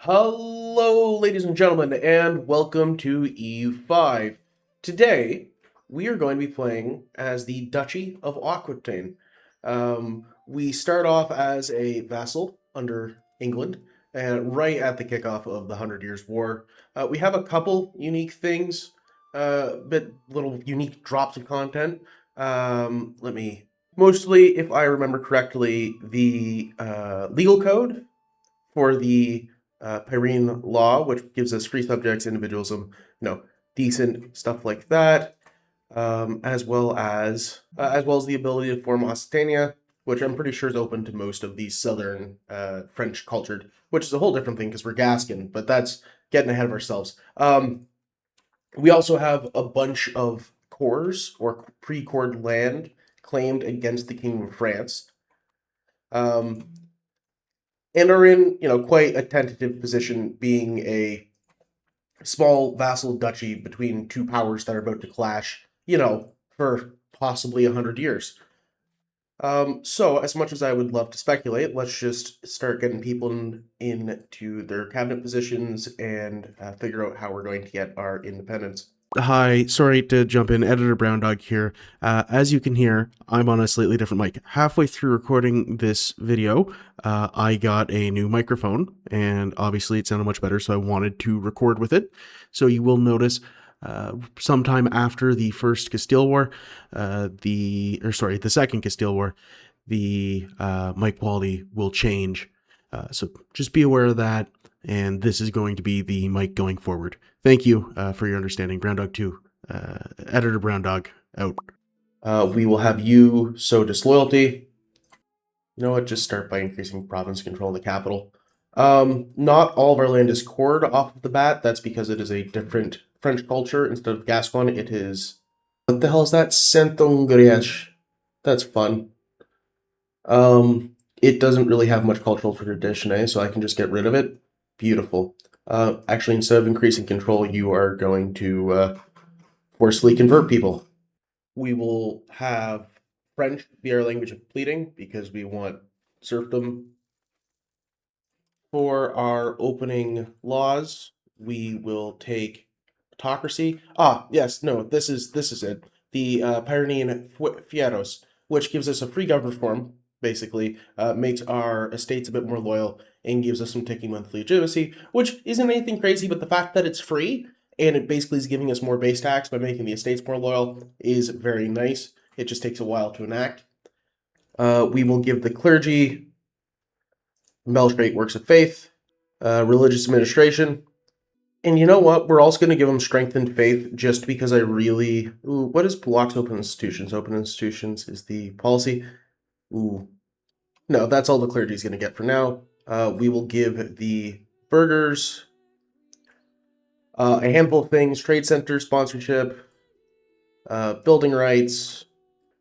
Hello, ladies and gentlemen, and welcome to EU5. Today, we are going to be playing as the Duchy of Aquitaine. We start off as a vassal under England, and right at the kickoff of the Hundred Years' War. We have a couple unique things, bit little unique drops of content. Mostly, if I remember correctly, the legal code for the Pyrene law, which gives us free subjects, individualism, decent stuff like that, as well as the ability to form Occitania, which I'm pretty sure is open to most of the southern French cultured, which is a whole different thing because we're Gascon, but that's getting ahead of ourselves. We also have a bunch of cores or pre-cored land claimed against the Kingdom of France. And are in, quite a tentative position, being a small vassal duchy between two powers that are about to clash, for possibly 100 years. So, as much as I would love to speculate, let's just start getting people into their cabinet positions and figure out how we're going to get our independence. Hi, sorry to jump in. Editor Brown Dog here. As you can hear, I'm on a slightly different mic. Halfway through recording this video, I got a new microphone, and obviously it sounded much better, so I wanted to record with it. So you will notice sometime after the first Castile War, the second Castile War, the mic quality will change. So just be aware of that, and this is going to be the mic going forward. Thank you for your understanding. Brown Dog 2, Editor Brown Dog, out. We will have you sow disloyalty. You know what? Just start by increasing province control of the capital. Not all of our land is cored off of the bat. That's because it is a different French culture. Instead of Gascon, it is... What the hell is that? Saint-Ongrièche. That's fun. It doesn't really have much cultural tradition, so I can just get rid of it. Beautiful. Actually, instead of increasing control, you are going to forcefully convert people. We will have French be our language of pleading because we want serfdom. For our opening laws, we will take autocracy. Yes, no, this is it. The Pyrenean Fieros, which gives us a free government form, basically, makes our estates a bit more loyal, and gives us some ticking monthly legitimacy, which isn't anything crazy, but the fact that it's free and it basically is giving us more base tax by making the estates more loyal is very nice. It just takes a while to enact. We will give the clergy great works of faith, religious administration, and you know what? We're also going to give them strengthened faith just because I really... Ooh, what is blocks open institutions? Open institutions is the policy. Ooh. No, that's all the clergy is going to get for now. We will give the burghers a handful of things: trade center sponsorship, building rights,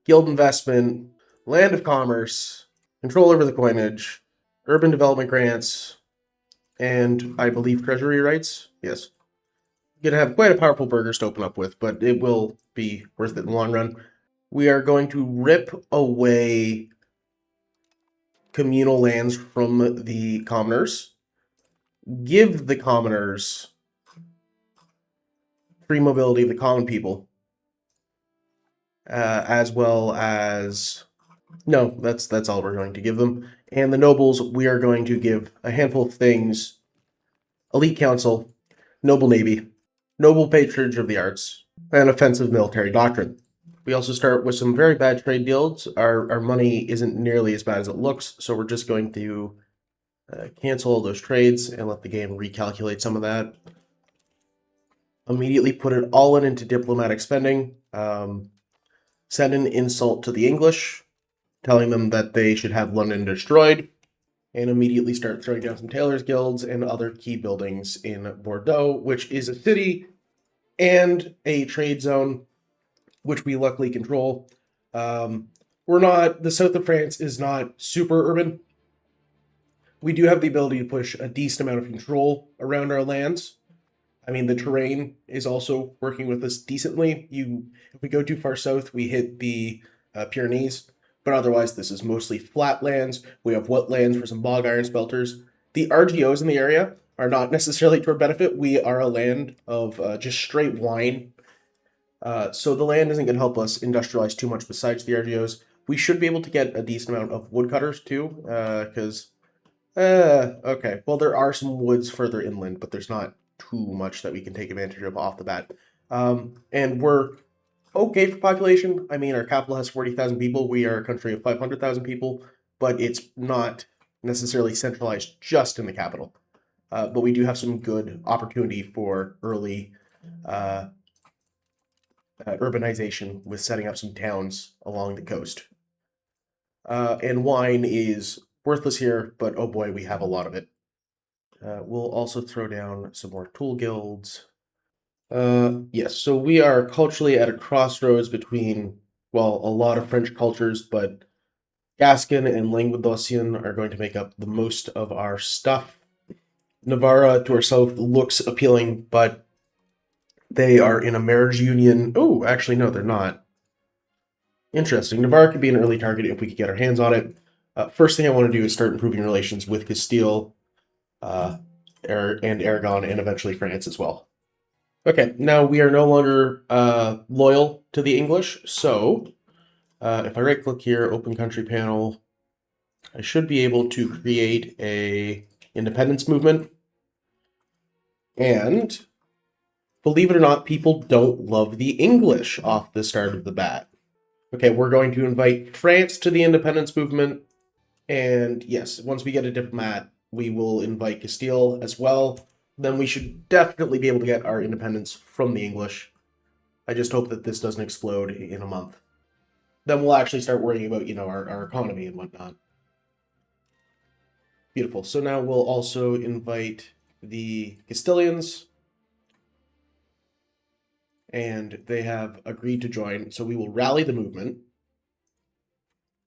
guild investment, land of commerce, control over the coinage, urban development grants, and I believe treasury rights. Yes. You're going to have quite a powerful burghers to open up with, but it will be worth it in the long run. We are going to rip away communal lands from the commoners, give the commoners free mobility of the common people, as well as... No, that's all we're going to give them. And the nobles, we are going to give a handful of things: elite council, noble navy, noble patronage of the arts, and offensive military doctrine. We also start with some very bad trade deals. Our money isn't nearly as bad as it looks, so we're just going to cancel all those trades and let the game recalculate some of that. Immediately put it all into diplomatic spending. Send an insult to the English, telling them that they should have London destroyed, and immediately start throwing down some tailors' guilds and other key buildings in Bordeaux, which is a city and a trade zone, which we luckily control. The south of France is not super urban. We do have the ability to push a decent amount of control around our lands. I mean, the terrain is also working with us decently. If we go too far south, we hit the Pyrenees, but otherwise this is mostly flat lands. We have wet lands for some bog iron smelters. The RGOs in the area are not necessarily to our benefit. We are a land of just straight wine. So the land isn't going to help us industrialize too much besides the RGOs. We should be able to get a decent amount of woodcutters too, because okay. Well, there are some woods further inland, but there's not too much that we can take advantage of off the bat. And we're okay for population. I mean, our capital has 40,000 people. We are a country of 500,000 people, but it's not necessarily centralized just in the capital. But we do have some good opportunity for early uh, urbanization with setting up some towns along the coast. And wine is worthless here, but oh boy, we have a lot of it. We'll also throw down some more tool guilds. Yes, so we are culturally at a crossroads between, well, a lot of French cultures, but Gascon and Languedocian are going to make up the most of our stuff. Navarra to our south looks appealing, but they are in a marriage union. Oh, actually, no, they're not. Interesting. Navarre could be an early target if we could get our hands on it. First thing I want to do is start improving relations with Castile uh, and Aragon, and eventually France as well. Okay, now we are no longer loyal to the English, so if I right click here, open country panel, I should be able to create a independence movement. And believe it or not, people don't love the English off the start of the bat. Okay, we're going to invite France to the independence movement. And yes, once we get a diplomat, we will invite Castile as well. Then we should definitely be able to get our independence from the English. I just hope that this doesn't explode in a month. Then we'll actually start worrying about, our economy and whatnot. Beautiful. So now we'll also invite the Castilians, and they have agreed to join. So we will rally the movement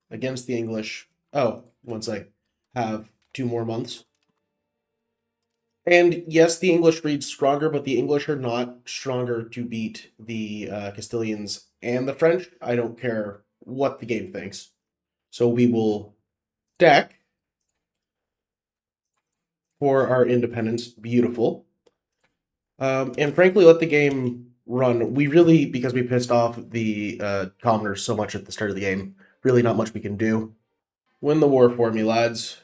against the English. Oh, once I have 2 more months. And yes, the English read stronger, but the English are not stronger to beat the Castilians and the French. I don't care what the game thinks. So we will deck for our independence. Beautiful. And frankly, let the game run. We really, because we pissed off the commoners so much at the start of the game, really not much we can do. Win the war for me, lads.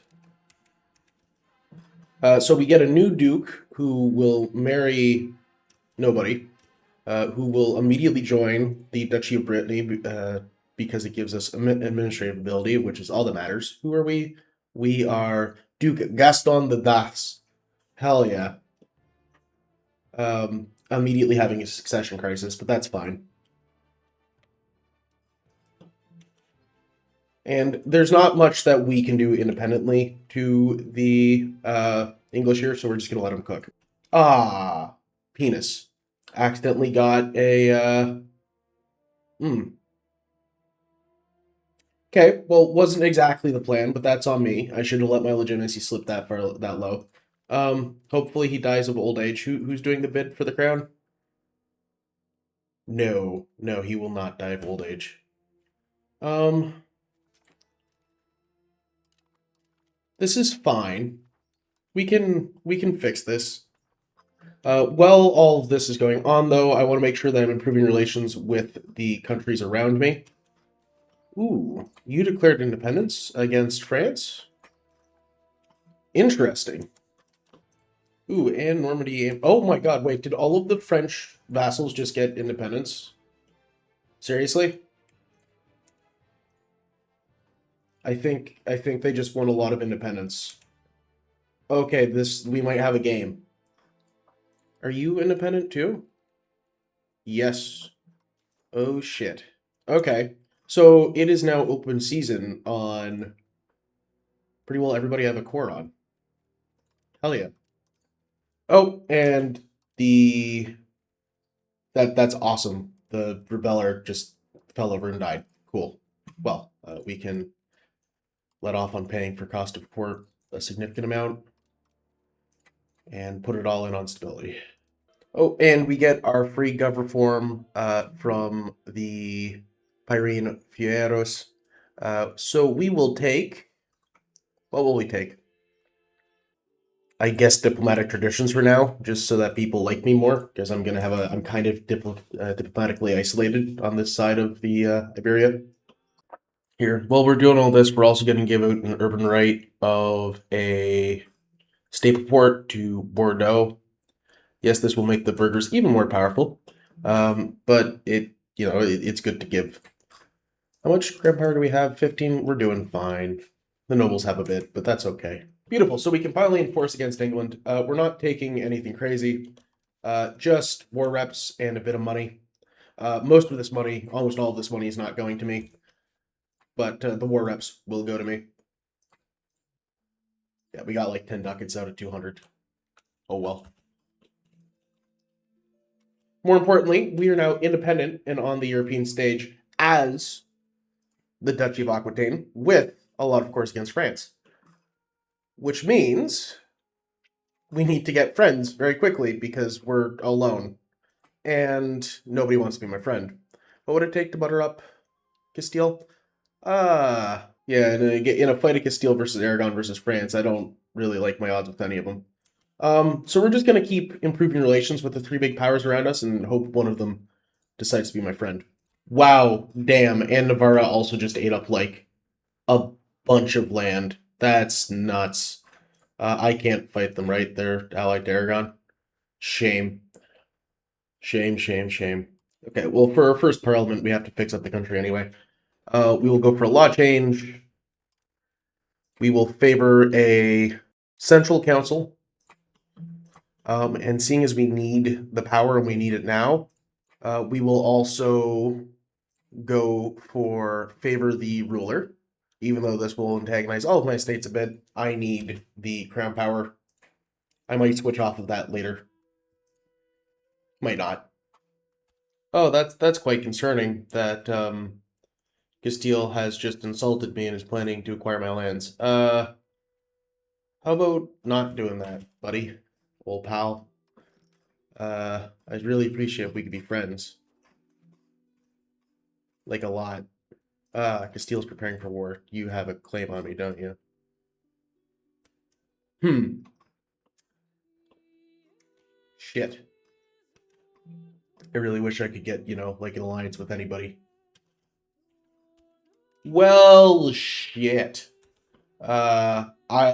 So we get a new duke who will marry nobody, who will immediately join the Duchy of Brittany because it gives us administrative ability, which is all that matters. Who are we? We are Duke Gaston de Das. Hell yeah. Immediately having a succession crisis, but that's fine. And there's not much that we can do independently to the English here, so we're just going to let them cook. Ah, penis. Accidentally got a. Okay, well, wasn't exactly the plan, but that's on me. I should have let my legitimacy slip that far, that low. Hopefully he dies of old age. Who's doing the bid for the crown? No, no, he will not die of old age. This is fine. We can fix this. While all of this is going on, though, I want to make sure that I'm improving relations with the countries around me. Ooh, you declared independence against France? Interesting. Ooh, and Normandy. Oh my god, wait, did all of the French vassals just get independence? Seriously? I think they just won a lot of independence. Okay, we might have a game. Are you independent too? Yes. Oh shit. Okay. So it is now open season on pretty well everybody I have a core on. Hell yeah. Oh, and the that's awesome. The rebeller just fell over and died. Cool. Well, we can let off on paying for cost of port a significant amount and put it all in on stability. Oh, and we get our free gov reform from the Pyrene Fieros. So we will take. What will we take? I guess, diplomatic traditions for now, just so that people like me more, because I'm kind of diplomatically isolated on this side of the Iberia. Here, while we're doing all this, we're also going to give out an urban right of a staple port to Bordeaux. Yes, this will make the burghers even more powerful, but it's good to give. How much grand power do we have? 15. We're doing fine. The nobles have a bit, but that's okay. Beautiful. So we can finally enforce against England. We're not taking anything crazy. Just war reps and a bit of money. Most of this money, almost all of this money, is not going to me, but the war reps will go to me. Yeah, we got like 10 ducats out of 200. Oh well. More importantly, we are now independent and on the European stage as the Duchy of Aquitaine, with a lot of course against France. Which means we need to get friends very quickly because we're alone and nobody wants to be my friend. What would it take to butter up Castile? Yeah, in a fight of Castile versus Aragon versus France, I don't really like my odds with any of them. So we're just gonna keep improving relations with the three big powers around us and hope one of them decides to be my friend. Wow, damn, and Navarra also just ate up like a bunch of land. That's nuts. I can't fight them, right? They're allied to Aragon. Shame. Shame, shame, shame. Okay, well, for our first parliament, we have to fix up the country anyway. We will go for a law change. We will favor a central council. And seeing as we need the power and we need it now, we will also go for favor the ruler. Even though this will antagonize all of my states a bit, I need the crown power. I might switch off of that later. Might not. Oh, that's quite concerning that Castile has just insulted me and is planning to acquire my lands. How about not doing that, buddy? Old pal. I'd really appreciate if we could be friends. Like a lot. Castile's preparing for war. You have a claim on me, don't you? Hmm. Shit. I really wish I could get, like an alliance with anybody. Well, shit. I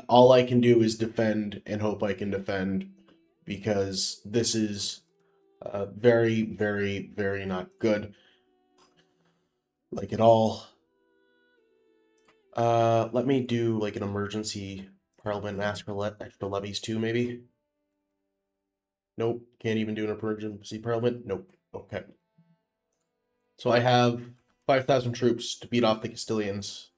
all I can do is defend and hope I can defend because this is very, very, very not good. Like at all. Let me do like an emergency parliament and ask for extra levies too, maybe. Nope, can't even do an emergency parliament. Nope. Okay. So I have 5,000 troops to beat off the Castilians,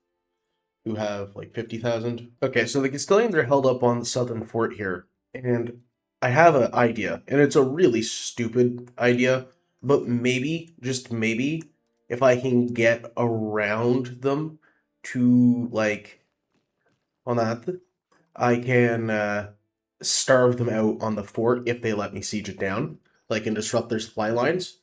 who have like 50,000. Okay, so the Castilians are held up on the southern fort here, and I have an idea, and it's a really stupid idea, but maybe, just maybe, if I can get around them to like on that, I can starve them out on the fort if they let me siege it down, like and disrupt their supply lines.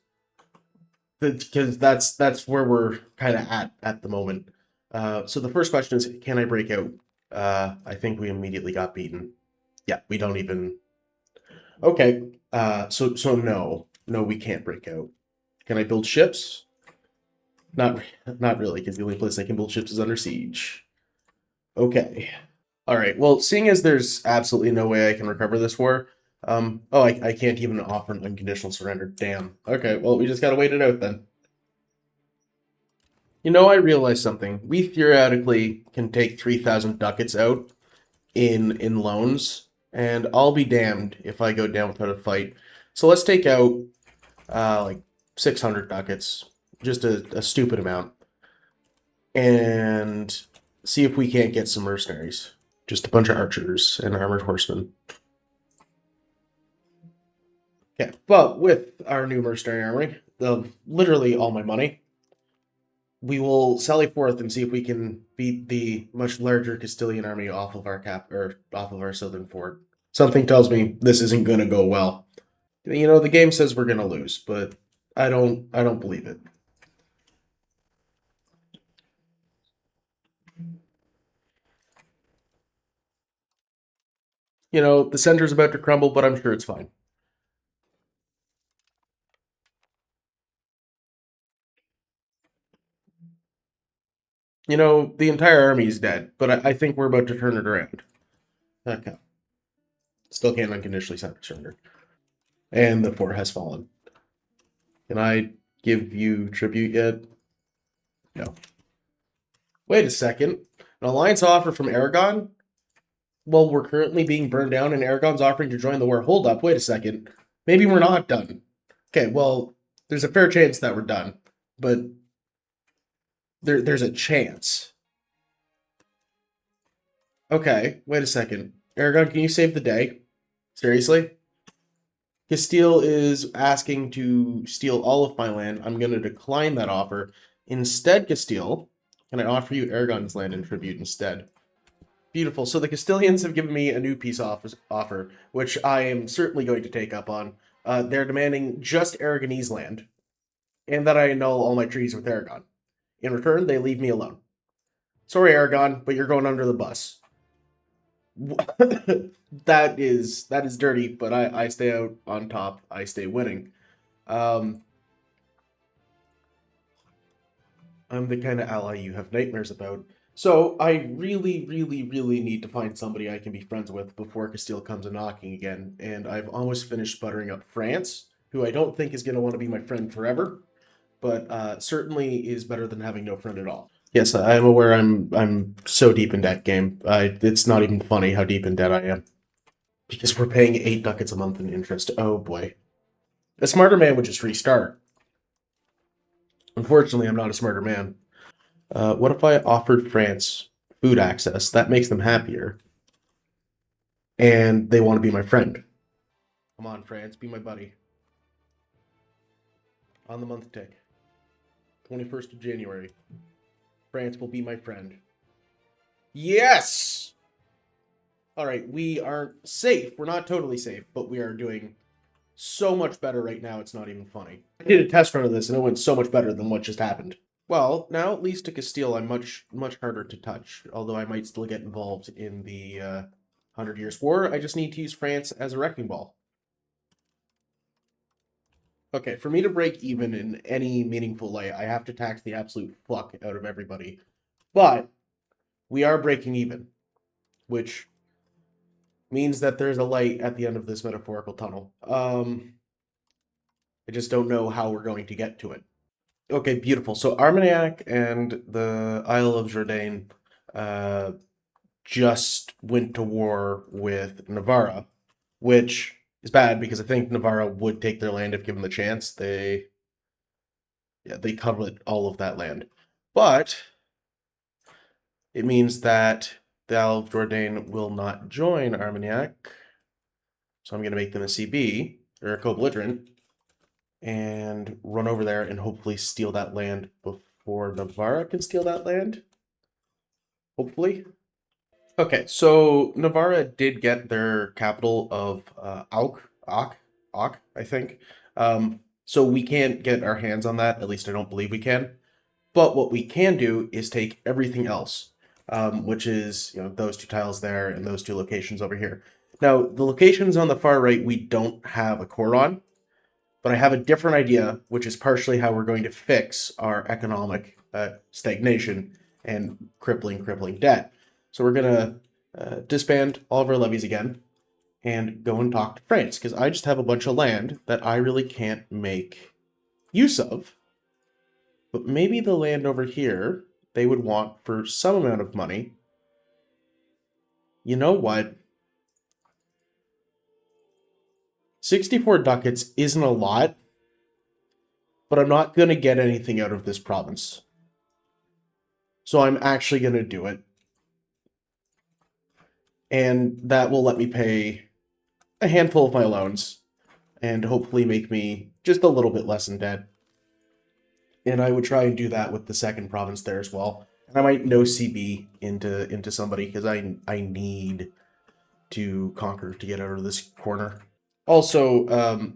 Because that's where we're kind of at the moment. So the first question is, can I break out? I think we immediately got beaten. Yeah, we don't even. Okay. So no, we can't break out. Can I build ships? Not not really, because the only place I can build ships is under siege. Okay. All right. Well, seeing as there's absolutely no way I can recover this war, I can't even offer an unconditional surrender. Damn. Okay. Well, we just gotta wait it out then. I realized something. We theoretically can take 3,000 ducats out in loans, and I'll be damned if I go down without a fight. So let's take out like 600 ducats, just a stupid amount, and see if we can't get some mercenaries. Just a bunch of archers and armored horsemen. Okay, but with our new mercenary army, of literally all my money, we will sally forth and see if we can beat the much larger Castilian army off of our off of our southern fort. Something tells me this isn't going to go well. The game says we're going to lose, but I don't believe it. You know, the center's about to crumble, but I'm sure it's fine. You know, the entire army is dead, but I think we're about to turn it around. Okay. Still can't unconditionally surrender. And the fort has fallen. Can I give you tribute yet? No. Wait a second. An alliance offer from Aragon? Well, we're currently being burned down and Aragon's offering to join the war. Hold up, wait a second. Maybe we're not done. Okay, well, there's a fair chance that we're done, but there's a chance. Okay, wait a second. Aragon, can you save the day? Seriously? Castile is asking to steal all of my land. I'm going to decline that offer. Instead, Castile, can I offer you Aragon's land in tribute instead? Beautiful. So the Castilians have given me a new peace offer, which I am certainly going to take up on. They're demanding just Aragonese land, and that I annul all my treaties with Aragon. In return, they leave me alone. Sorry, Aragon, but you're going under the bus. that is dirty, but I stay out on top. I stay winning. Um, I'm the kind of ally you have nightmares about. So I really, really, really need to find somebody I can be friends with before Castile comes a knocking again. And I've almost finished buttering up France, who I don't think is going to want to be my friend forever, but certainly is better than having no friend at all. Yes, I'm aware. I'm so deep in debt game. It's not even funny how deep in debt I am because we're paying 8 ducats a month in interest. Oh boy, a smarter man would just restart. Unfortunately, I'm not a smarter man. What if I offered France food access? That makes them happier, and they want to be my friend. Come on, France, be my buddy. On the month tick, 21st of January. France will be my friend. Yes! All right, we aren't safe. We're not totally safe, but we are doing so much better right now, it's not even funny. I did a test run of this, and it went so much better than what just happened. Well, now at least to Castile, I'm much harder to touch, although I might still get involved in the 100 Years' War. I just need to use France as a wrecking ball. Okay, for me to break even in any meaningful way, I have to tax the absolute fuck out of everybody. But we are breaking even, which means that there's a light at the end of this metaphorical tunnel. I just don't know how we're going to get to it. Okay, beautiful. So Armagnac and the Isle of Jourdain uh, just went to war with Navarra, which is bad because I think Navarra would take their land if given the chance. They covered all of that land, but it means that the Isle of Jourdain will not join Armagnac. So I'm going to make them a CB or a co-belligerent and run over there and hopefully steal that land before Navarra can steal that land. Hopefully. Okay, so Navarra did get their capital of Auch, I think. So we can't get our hands on that. At least I don't believe we can. But what we can do is take everything else, which is those two tiles there and those two locations over here. Now the locations on the far right we don't have a core on, but I have a different idea, which is partially how we're going to fix our economic stagnation and crippling debt. So we're going to disband all of our levies again and go and talk to France, because I just have a bunch of land that I really can't make use of. But maybe the land over here they would want for some amount of money. You know what? 64 ducats isn't a lot, but I'm not going to get anything out of this province. So I'm actually going to do it. And that will let me pay a handful of my loans and hopefully make me just a little bit less in debt. And I would try and do that with the second province there as well. And I might no CB into somebody because I need to conquer to get out of this corner. Also,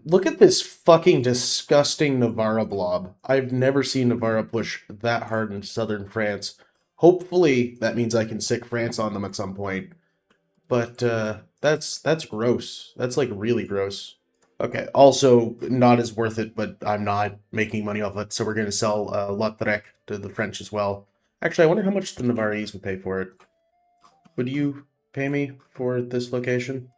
look at this fucking disgusting Navarra blob. I've never seen Navarra push that hard in southern France. Hopefully that means I can sick France on them at some point. But that's gross. That's like really gross. Okay, also not as worth it, but I'm not making money off it, so we're going to sell Lautrec to the French as well. Actually, I wonder how much the Navarrese would pay for it. Would you pay me for this location?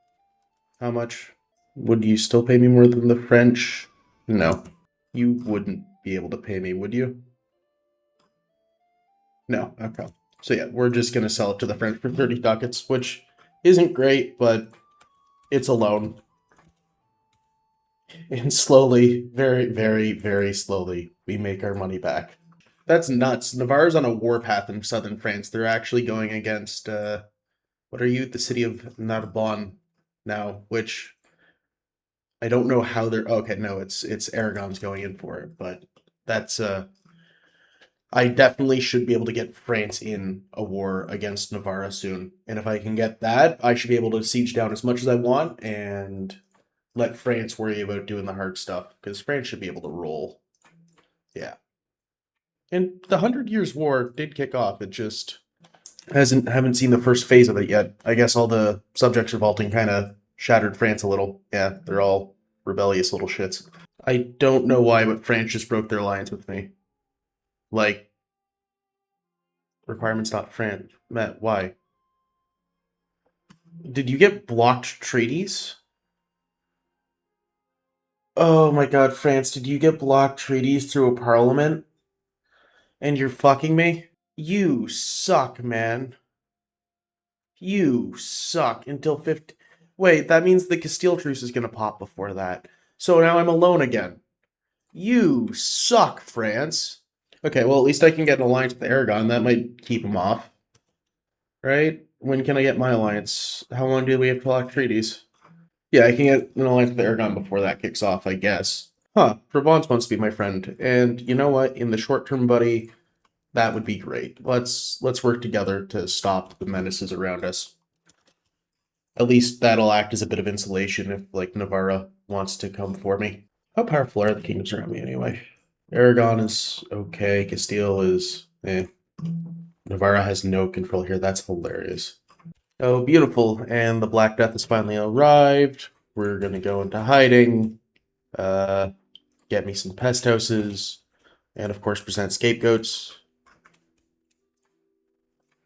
How much? Would you still pay me more than the French? No. You wouldn't be able to pay me, would you? No. Okay. So yeah, we're just going to sell it to the French for 30 ducats, which isn't great, but it's a loan. And slowly, very, very, very slowly, we make our money back. That's nuts. Navarre's on a warpath in southern France. They're actually going against, what are you? The city of Narbonne now, which I don't know how they're. Okay, no, it's Aragon's going in for it, but that's I definitely should be able to get France in a war against Navarre soon, and if I can get that, I should be able to siege down as much as I want and let France worry about doing the hard stuff because France should be able to roll. Yeah. And the Hundred Years' War did kick off. It just haven't seen the first phase of it yet. I guess all the subjects revolting kind of shattered France a little. Yeah, they're all rebellious little shits. I don't know why, but France just broke their alliance with me. Like, requirements not France. Matt, why? Did you get blocked treaties? Oh my god, France, did you get blocked treaties through a parliament? And you're fucking me? You suck, man. You suck until 50. Wait, that means the Castile truce is gonna pop before that. So now I'm alone again. You suck, France. Okay, well, at least I can get an alliance with Aragon. That might keep him off. Right? When can I get my alliance? How long do we have to lock treaties? Yeah, I can get an alliance with Aragon before that kicks off, I guess. Huh, Provence wants to be my friend. And you know what? In the short term, buddy, that would be great. Let's work together to stop the menaces around us. At least that'll act as a bit of insulation if, like, Navarra wants to come for me. How powerful are the kingdoms around me anyway? Aragon is okay. Castile is eh. Navarra has no control here. That's hilarious. Oh, beautiful. And the Black Death has finally arrived. We're going to go into hiding, uh, get me some pest houses, and of course present scapegoats.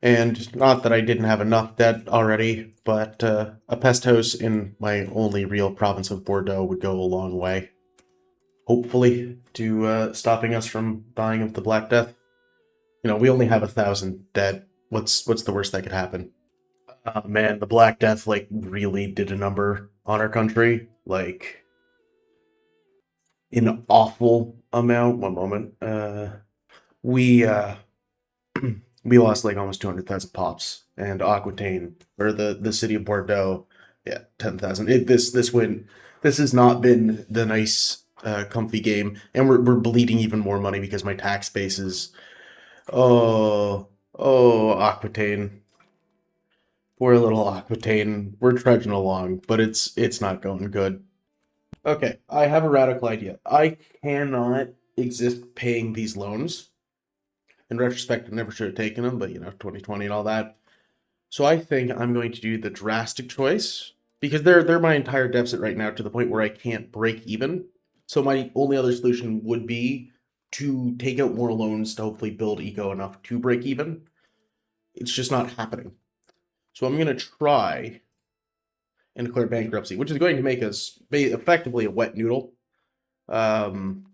And not that I didn't have enough debt already, but a pest house in my only real province of Bordeaux would go a long way. Hopefully, to stopping us from dying of the Black Death. You know, we only have 1,000 dead. What's the worst that could happen? Man, the Black Death like really did a number on our country. Like an awful amount. One moment. We we lost like almost 200,000 pops, and Aquitaine or the city of Bordeaux, yeah, 10,000. This win. This has not been the nice, comfy game, and we're bleeding even more money because my tax base is. Oh, Aquitaine. Poor little Aquitaine. We're trudging along, but it's not going good. Okay, I have a radical idea. I cannot exist paying these loans. In retrospect, I never should have taken them, but 2020 and all that. So I think I'm going to do the drastic choice because they're my entire deficit right now to the point where I can't break even. So my only other solution would be to take out more loans to hopefully build eco enough to break even. It's just not happening. So I'm going to try and declare bankruptcy, which is going to make us effectively a wet noodle. Um,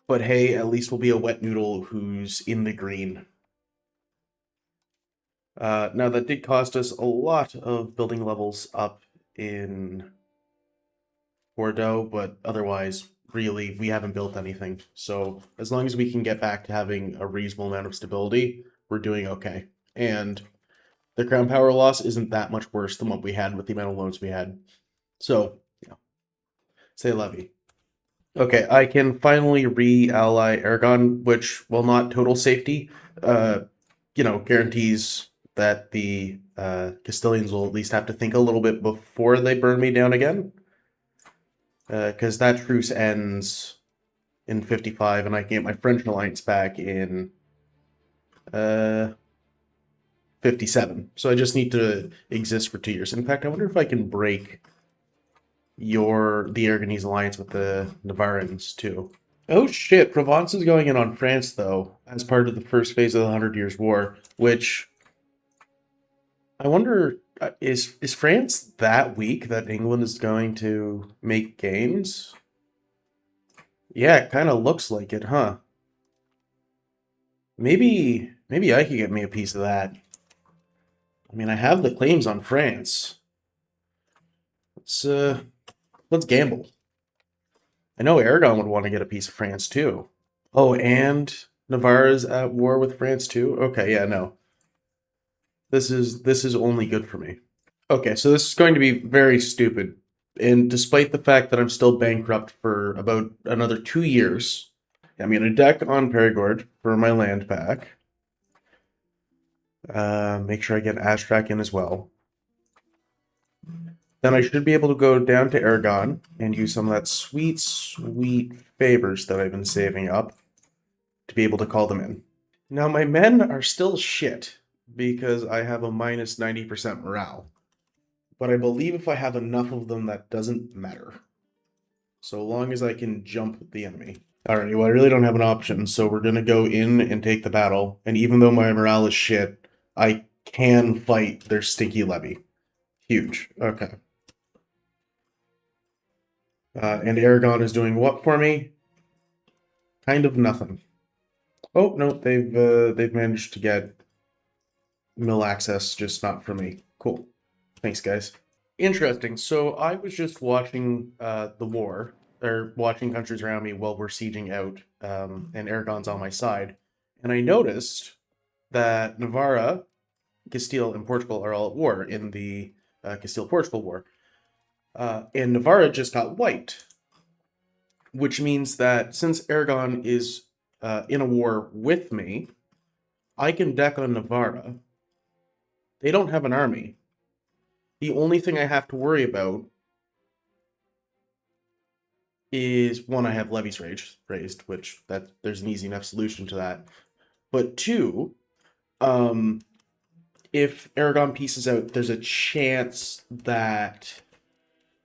but hey, at least we'll be a wet noodle who's in the green. Now, that did cost us a lot of building levels up in Bordeaux, but otherwise, really, we haven't built anything. So as long as we can get back to having a reasonable amount of stability, we're doing okay. And the crown power loss isn't that much worse than what we had with the amount of loans we had. So, yeah, say levy. Okay, I can finally re-ally Aragon, which, while not total safety, uh, guarantees that the Castilians will at least have to think a little bit before they burn me down again. Because that truce ends in 55, and I can get my French alliance back in Uh, 57. So I just need to exist for 2 years. In fact, I wonder if I can break the Aragonese alliance with the Navarrans too. Oh shit, Provence is going in on France though, as part of the first phase of the Hundred Years' War, which I wonder is France that weak that England is going to make gains? Yeah, it kind of looks like it, huh? Maybe I could get me a piece of that. I mean, I have the claims on France. Let's gamble. I know Aragon would want to get a piece of France too. Oh, and Navarre's at war with France too? Okay, yeah, no. This is only good for me. Okay, so this is going to be very stupid. And despite the fact that I'm still bankrupt for about another 2 years, I'm going to deck on Perigord for my land pack. Make sure I get Astrak in as well. Then I should be able to go down to Aragon and use some of that sweet, sweet favors that I've been saving up to be able to call them in. Now, my men are still shit because I have a minus 90% morale. But I believe if I have enough of them, that doesn't matter. So long as I can jump the enemy. Alrighty, well, I really don't have an option, so we're gonna go in and take the battle. And even though my morale is shit, I can fight their stinky levy. Huge. Okay. And Aragon is doing what for me? Kind of nothing. Oh no, they've managed to get mill access, just not for me. Cool. Thanks, guys. Interesting. So I was just watching the war, or watching countries around me while we're sieging out, and Aragon's on my side, and I noticed that Navarra, Castile, and Portugal are all at war in the Castile-Portugal War, and Navarra just got wiped, which means that since Aragon is in a war with me, I can deck on Navarra. They don't have an army. The only thing I have to worry about is one, I have levies raised, which that there's an easy enough solution to that. But two, um, if Aragon pieces out, there's a chance that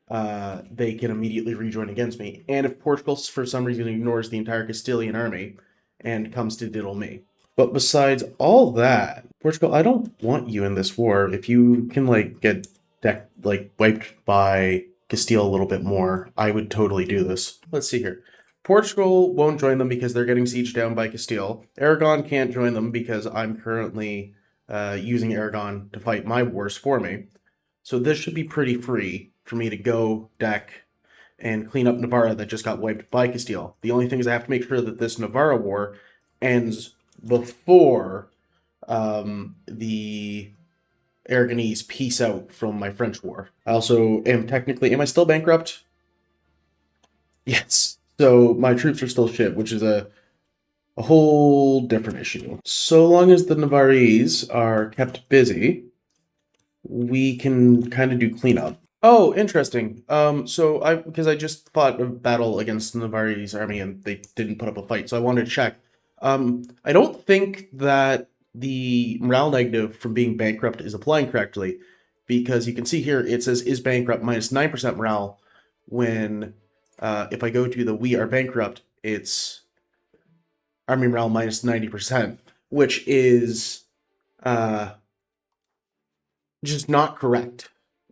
they can immediately rejoin against me. And if Portugal, for some reason, ignores the entire Castilian army and comes to diddle me. But besides all that, Portugal, I don't want you in this war. If you can get wiped by Castile a little bit more, I would totally do this. Let's see here. Portugal won't join them because they're getting sieged down by Castile. Aragon can't join them because I'm currently using Aragon to fight my wars for me. So this should be pretty free for me to go deck and clean up Navarra that just got wiped by Castile. The only thing is I have to make sure that this Navarra war ends before the Aragonese peace out from my French war. I also am am I still bankrupt? Yes. So my troops are still shit, which is a whole different issue. So long as the Navarrese are kept busy, we can kind of do cleanup. Oh, interesting. Because I just fought a battle against the Navarrese army and they didn't put up a fight, so I wanted to check. I don't think that the morale negative from being bankrupt is applying correctly, because you can see here it says is bankrupt minus 9% morale, when if I go to the we are bankrupt, it's army morale minus 90%, which is just not correct,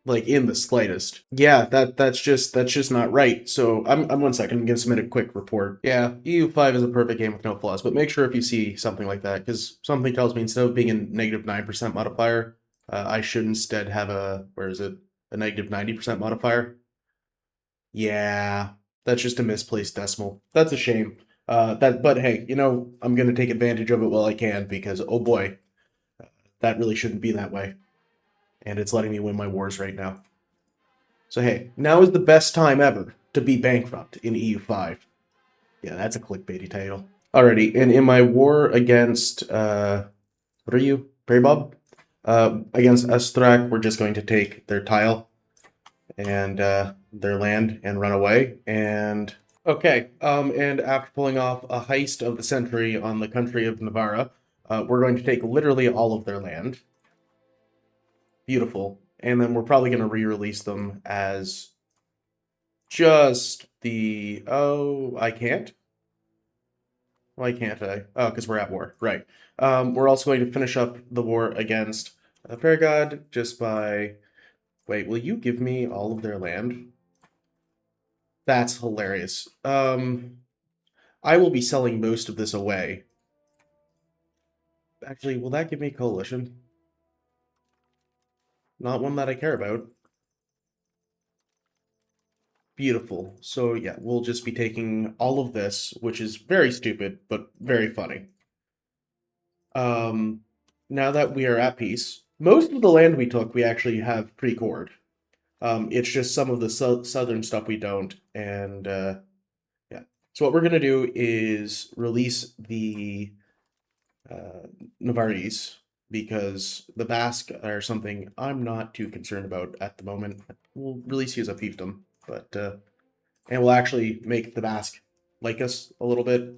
in the slightest. Yeah, that's just not right. So I'm 1 second. I'm gonna submit a quick report. Yeah, EU5 is a perfect game with no flaws, but make sure if you see something like that, because something tells me instead of being a negative 9% modifier, I should instead have a negative 90% modifier. Yeah, that's just a misplaced decimal. That's a shame. But hey, I'm gonna take advantage of it while I can, because oh boy, that really shouldn't be that way. And it's letting me win my wars right now. So hey, now is the best time ever to be bankrupt in EU5. Yeah, that's a clickbaity title. Alrighty, and in my war against, what are you? Bob? Against Estrak, we're just going to take their tile and their land and run away. And okay, and after pulling off a heist of the century on the country of Navarra, We're going to take literally all of their land. Beautiful. And then we're probably going to re-release them as just the... Oh, I can't? Why can't I? Oh, because we're at war. Right. We're also going to finish up the war against Paragod just by... Wait, will you give me all of their land? That's hilarious. I will be selling most of this away. Actually, will that give me coalition? Not one that I care about. Beautiful. So yeah, we'll just be taking all of this, which is very stupid, but very funny. Um, now that we are at peace, most of the land we took, we actually have pre-cored. It's just some of the southern stuff we don't, and yeah. So what we're gonna do is release the Navarrese because the Basque are something I'm not too concerned about at the moment. We'll release you as a fiefdom, but and we'll actually make the Basque like us a little bit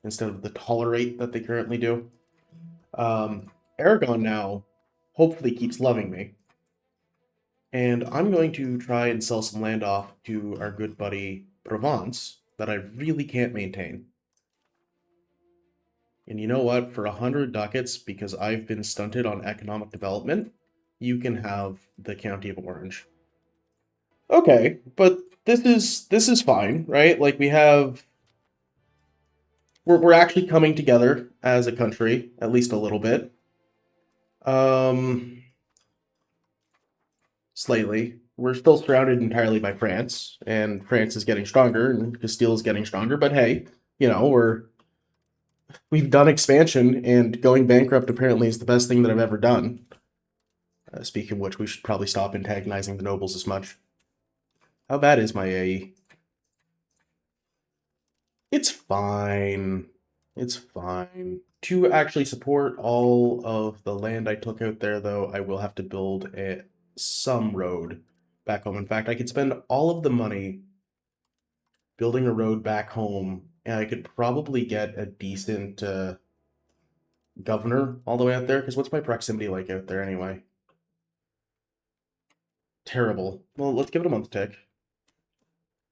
instead of the tolerate that they currently do. Aragon now hopefully keeps loving me, and I'm going to try and sell some land off to our good buddy Provence that I really can't maintain. And you know what? For 100 ducats, because I've been stunted on economic development, you can have the County of Orange. Okay, but this is fine, right? Like we have we're actually coming together as a country, at least a little bit. Um Slightly. We're still surrounded entirely by France, and France is getting stronger, and Castile is getting stronger. But hey, we've done expansion, and going bankrupt apparently is the best thing that I've ever done. Speaking of which, we should probably stop antagonizing the nobles as much. How bad is my AE? It's fine. It's fine. To actually support all of the land I took out there, though, I will have to build some road back home. In fact, I could spend all of the money building a road back home, and I could probably get a decent governor all the way out there. Because what's my proximity like out there anyway? Terrible. Well, let's give it a month tick.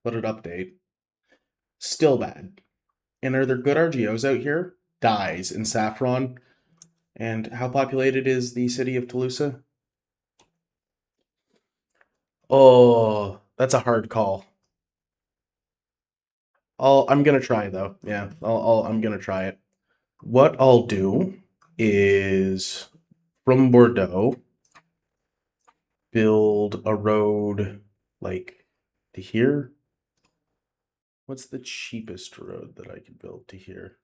Let it update. Still bad. And are there good RGOs out here? Dies in Saffron. And how populated is the city of Toulouse? Oh, that's a hard call. I'm gonna try though. Yeah, I'm gonna try it. What I'll do is from Bordeaux build a road like to here. What's the cheapest road that I could build to here?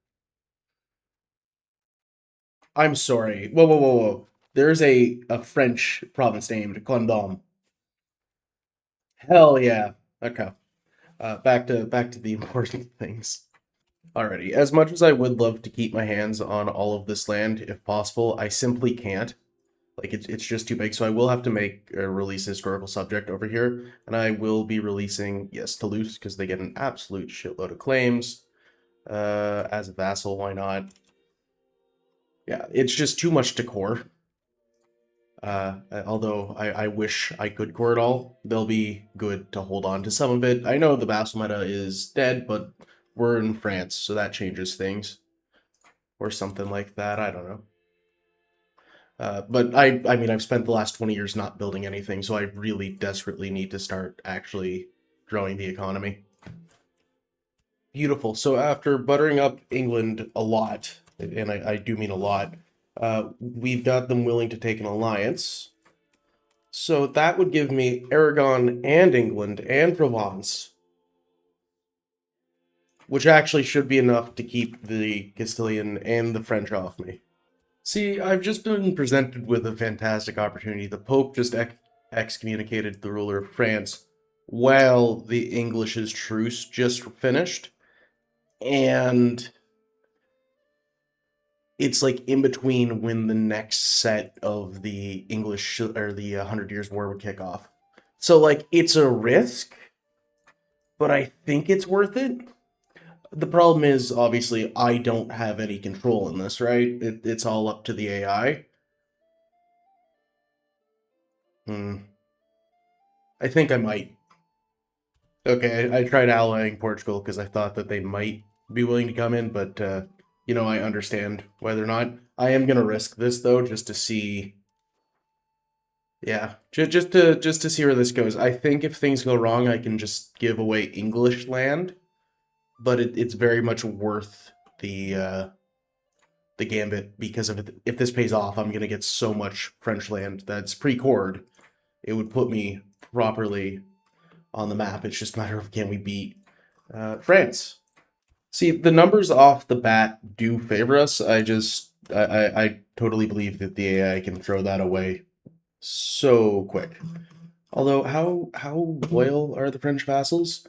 I'm sorry. Whoa, whoa, whoa, whoa. There's a French province named Condom. Hell yeah. Okay. Back to the important things. Alrighty. As much as I would love to keep my hands on all of this land, if possible, I simply can't. Like it's just too big. So I will have to make release a historical subject over here, and I will be releasing yes Toulouse because they get an absolute shitload of claims. As a vassal, why not? Yeah, it's just too much to core. Although I wish I could core it all, they'll be good to hold on to some of it. I know the vassal meta is dead, but we're in France, so that changes things. Or something like that, I don't know. But I mean, I've spent the last 20 years not building anything, so I really desperately need to start actually growing the economy. Beautiful. So after buttering up England a lot, and I do mean a lot, we've got them willing to take an alliance. So that would give me Aragon and England and Provence, which actually should be enough to keep the Castilian and the French off me. See, I've just been presented with a fantastic opportunity. The Pope just excommunicated the ruler of France while the English's truce just finished. And it's like in between when the next set of the English or the Hundred Years' War would kick off. So, like, it's a risk, but I think it's worth it. The problem is, obviously, I don't have any control in this, right? It's all up to the AI. Hmm. I think I might. Okay, I tried allying Portugal because I thought that they might be willing to come in, but I understand why they're not. I am gonna risk this though, just to see. Yeah, just to see where this goes. I think if things go wrong, I can just give away English land, but it's very much worth the gambit because if this pays off, I'm gonna get so much French land that's pre-cored. It would put me properly on the map. It's just a matter of can we beat France. See, the numbers off the bat do favor us. I totally believe that the AI can throw that away so quick. Although, how loyal are the French vassals?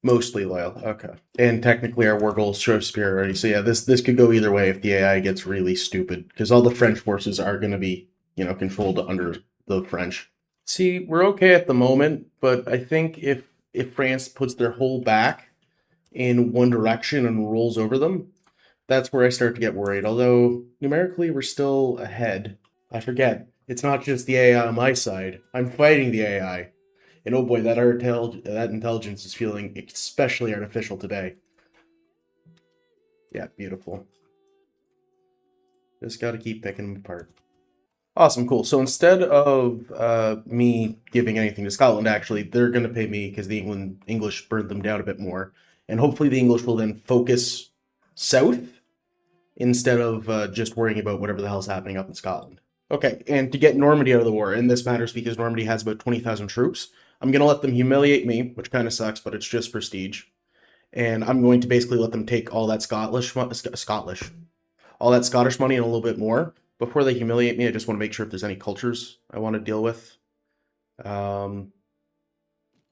Mostly loyal. Okay. And technically, our war goals show superiority. So yeah, this could go either way if the AI gets really stupid, because all the French forces are going to be controlled under the French. See, we're okay at the moment, but I think if France puts their whole back in one direction and rolls over them, that's where I start to get worried. Although numerically we're still ahead. I forget. It's not just the AI on my side. I'm fighting the AI. And oh boy, that intelligence is feeling especially artificial today. Yeah, beautiful. Just got to keep picking them apart. Awesome, cool. So instead of me giving anything to Scotland, actually, they're going to pay me because the English burned them down a bit more, and hopefully the English will then focus south instead of just worrying about whatever the hell's happening up in Scotland. Okay, and to get Normandy out of the war, and this matters because Normandy has about 20,000 troops, I'm going to let them humiliate me, which kind of sucks, but it's just prestige. And I'm going to basically let them take all that all that Scottish money and a little bit more. Before they humiliate me, I just want to make sure if there's any cultures I want to deal with. Um,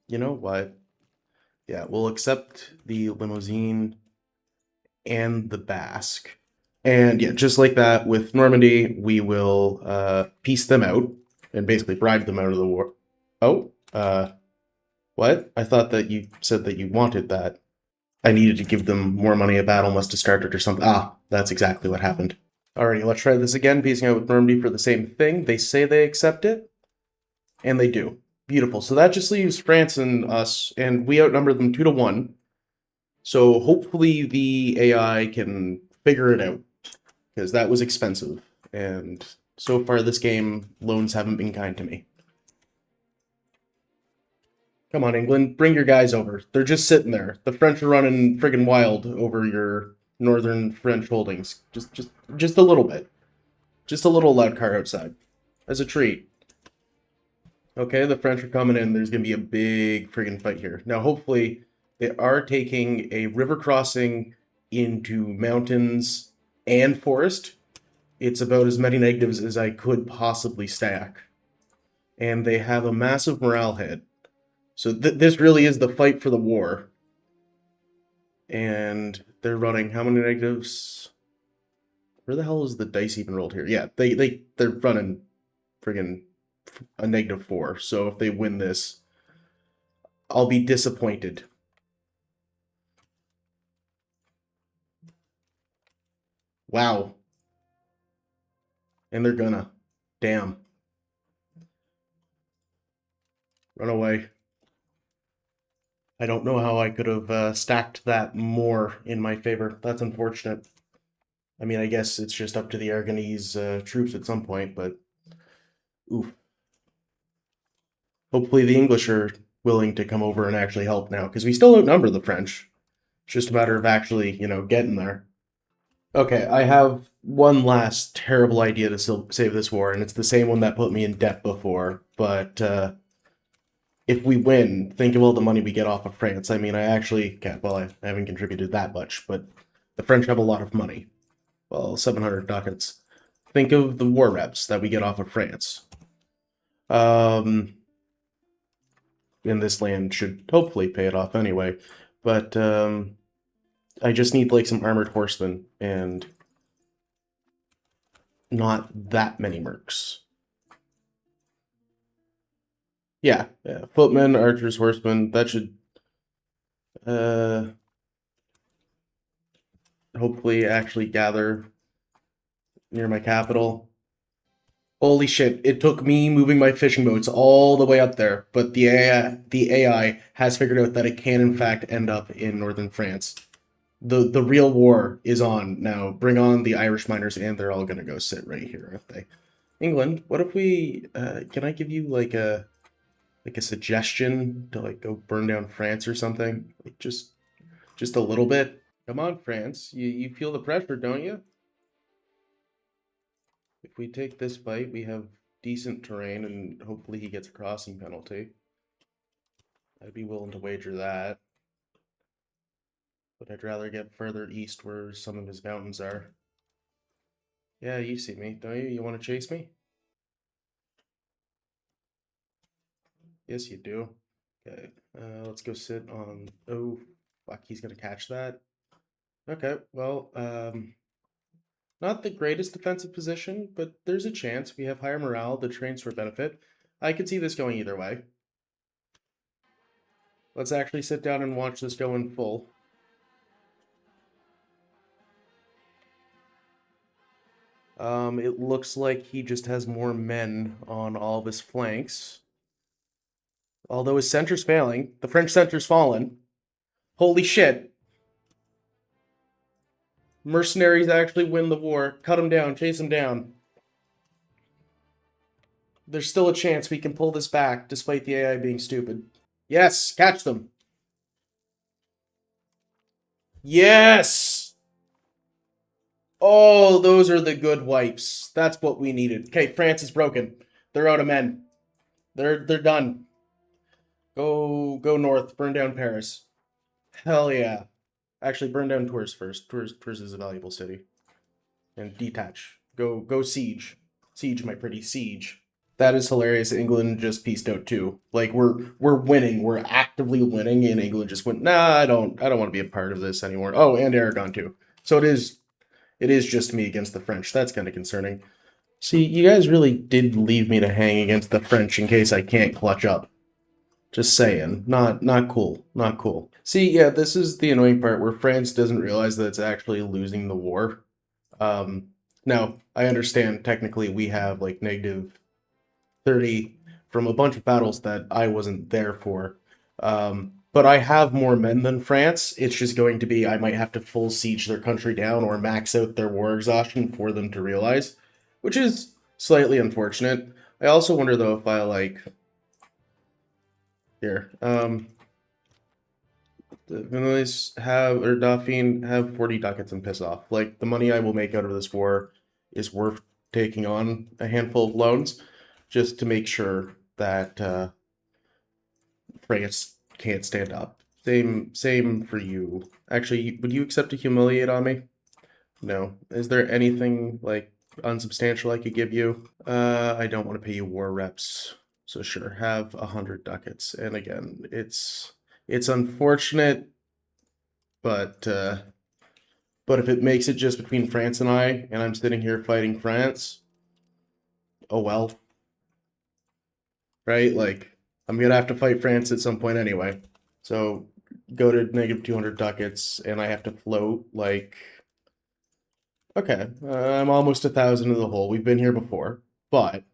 you know what? Yeah, we'll accept the Limousin and the Basque. And yeah, just like that with Normandy, we will piece them out and basically bribe them out of the war. Oh, what? I thought that you said that you wanted that. I needed to give them more money. A battle must have started or something. Ah, that's exactly what happened. Alrighty, let's try this again, piecing out with Normandy for the same thing. They say they accept it, and they do. Beautiful. So that just leaves France and us, and we outnumber them 2-1. So hopefully the AI can figure it out, because that was expensive. And so far this game, loans haven't been kind to me. Come on, England, bring your guys over. They're just sitting there. The French are running friggin' wild over your northern French holdings. Just a little bit. Just a little loud car outside. As a treat. Okay, the French are coming in. There's going to be a big friggin' fight here. Now, hopefully, they are taking a river crossing into mountains and forest. It's about as many negatives as I could possibly stack. And they have a massive morale hit. So this really is the fight for the war. And they're running how many negatives? Where the hell is the dice even rolled here? Yeah, they're running friggin' a -4. So if they win this, I'll be disappointed. Wow. And they're gonna. Damn. Run away. I don't know how I could have stacked that more in my favor. That's unfortunate. I mean, I guess it's just up to the Aragonese troops at some point, but oof. Hopefully the English are willing to come over and actually help now, because we still outnumber the French. It's just a matter of actually, getting there. Okay, I have one last terrible idea to save this war, and it's the same one that put me in debt before, but if we win, think of all the money we get off of France. I mean, I haven't contributed that much, but the French have a lot of money. Well, 700 ducats. Think of the war reps that we get off of France. Um, and this land should hopefully pay it off anyway. But I just need like some armored horsemen and not that many mercs. Yeah, footmen, archers, horsemen. That should. Uh, hopefully actually gather near my capital. Holy shit, it took me moving my fishing boats all the way up there, but the AI has figured out that it can in fact end up in northern France. The real war is on now. Bring on the Irish miners, and they're all gonna go sit right here, aren't they? England, what if we can I give you like a suggestion to like go burn down France or something? Like just a little bit. Come on, France. You feel the pressure, don't you? If we take this fight, we have decent terrain, and hopefully he gets a crossing penalty. I'd be willing to wager that, but I'd rather get further east where some of his mountains are. Yeah, you see me, don't you? You want to chase me? Yes, you do. Okay, let's go sit on. Oh, fuck, he's gonna catch that. Okay, well, not the greatest defensive position, but there's a chance. We have higher morale, the trains for benefit. I could see this going either way. Let's actually sit down and watch this go in full. It looks like he just has more men on all of his flanks. Although his center's failing, the French center's fallen. Holy shit. Mercenaries actually win the war. Cut him down, chase him down. There's still a chance we can pull this back, despite the AI being stupid. Yes, catch them. Yes! Oh, those are the good wipes. That's what we needed. Okay, France is broken. They're out of men. They're done. Go north. Burn down Paris. Hell yeah. Actually, burn down Tours first. Tours is a valuable city. And detach. Go siege. Siege, my pretty siege. That is hilarious. England just pieced out too. Like we're winning. We're actively winning, and England just went, nah, I don't want to be a part of this anymore. Oh, and Aragon too. So it is just me against the French. That's kind of concerning. See, you guys really did leave me to hang against the French in case I can't clutch up. Just saying. Not cool. Not cool. See, yeah, this is the annoying part where France doesn't realize that it's actually losing the war. Um, Now, I understand technically we have like negative 30 from a bunch of battles that I wasn't there for. But I have more men than France. It's just going to be I might have to full siege their country down or max out their war exhaustion for them to realize, which is slightly unfortunate. I also wonder though if I like here. The Venice have or Dauphine have 40 ducats and piss off. Like the money I will make out of this war is worth taking on a handful of loans just to make sure that France can't stand up. Same for you. Actually, would you accept to humiliate on me? No. Is there anything like unsubstantial I could give you? I don't want to pay you war reps. So sure, have 100 ducats. And again, it's unfortunate, but if it makes it just between France and I, and I'm sitting here fighting France, oh well. Right? Like I'm gonna have to fight France at some point anyway. So go to negative 200 ducats, and I have to float like. Okay, I'm almost 1,000 in the hole. We've been here before, but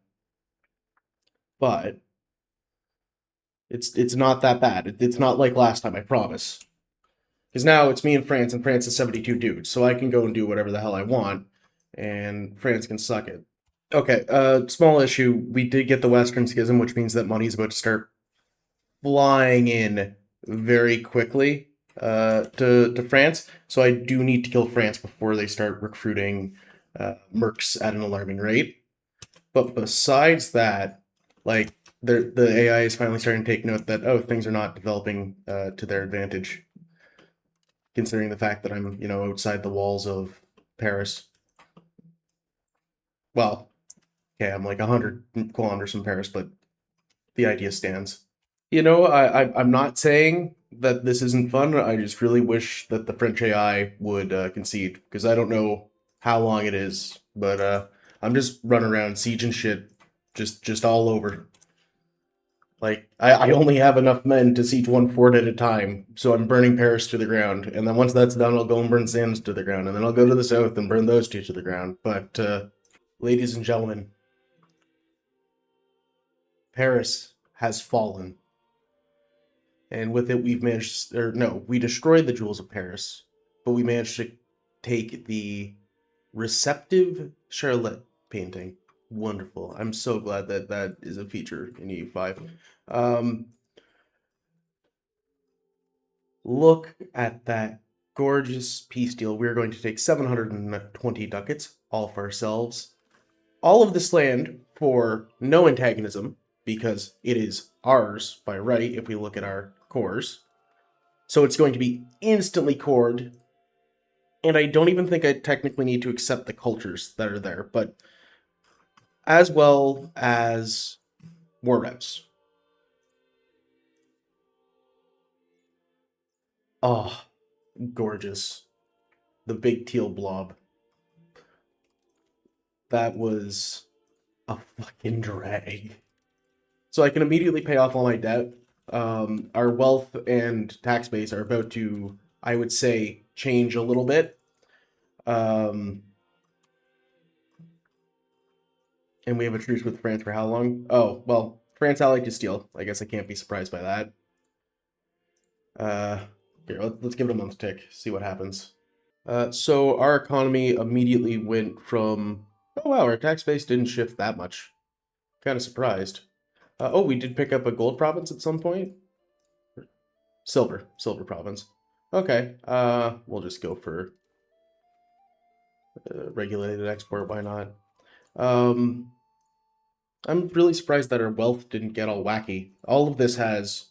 it's not that bad. It's not like last time. I promise. Because now it's me and France is 72 dudes, so I can go and do whatever the hell I want, and France can suck it. Okay, small issue. We did get the Western Schism, which means that money's about to start flying in very quickly to France. So I do need to kill France before they start recruiting mercs at an alarming rate. But besides that, like the AI is finally starting to take note that oh things are not developing to their advantage, considering the fact that I'm outside the walls of Paris. Well, okay, I'm like 100 kilometers from Paris, but the idea stands. I'm not saying that this isn't fun. I just really wish that the French AI would concede because I don't know how long it is, but I'm just running around sieging shit, just all over, Like, I only have enough men to siege one fort at a time, so I'm burning Paris to the ground. And then once that's done, I'll go and burn Sands to the ground. And then I'll go to the south and burn those two to the ground. But, ladies and gentlemen, Paris has fallen. And with it, we've managed, or no, we destroyed the jewels of Paris, but we managed to take the receptive Charlotte painting. Wonderful. I'm so glad that that is a feature in EU5. Um, Look at that gorgeous peace deal. We're going to take 720 ducats, all for ourselves. All of this land for no antagonism, because it is ours by right if we look at our cores. So it's going to be instantly cored, and I don't even think I technically need to accept the cultures that are there, but as well as war reps. Oh, gorgeous. The big teal blob. That was a fucking drag. So I can immediately pay off all my debt. Our wealth and tax base are about to, I would say, change a little bit. Um, and we have a truce with France for how long? Oh, well, France allied Castile. I guess I can't be surprised by that. Uh, Here, let's give it a month tick, see what happens. So our economy immediately went from, oh wow, our tax base didn't shift that much. Kind of surprised. Oh, we did pick up a gold province at some point. Silver province. Okay, we'll just go for regulated export. Why not? Um, I'm really surprised that our wealth didn't get all wacky. All of this has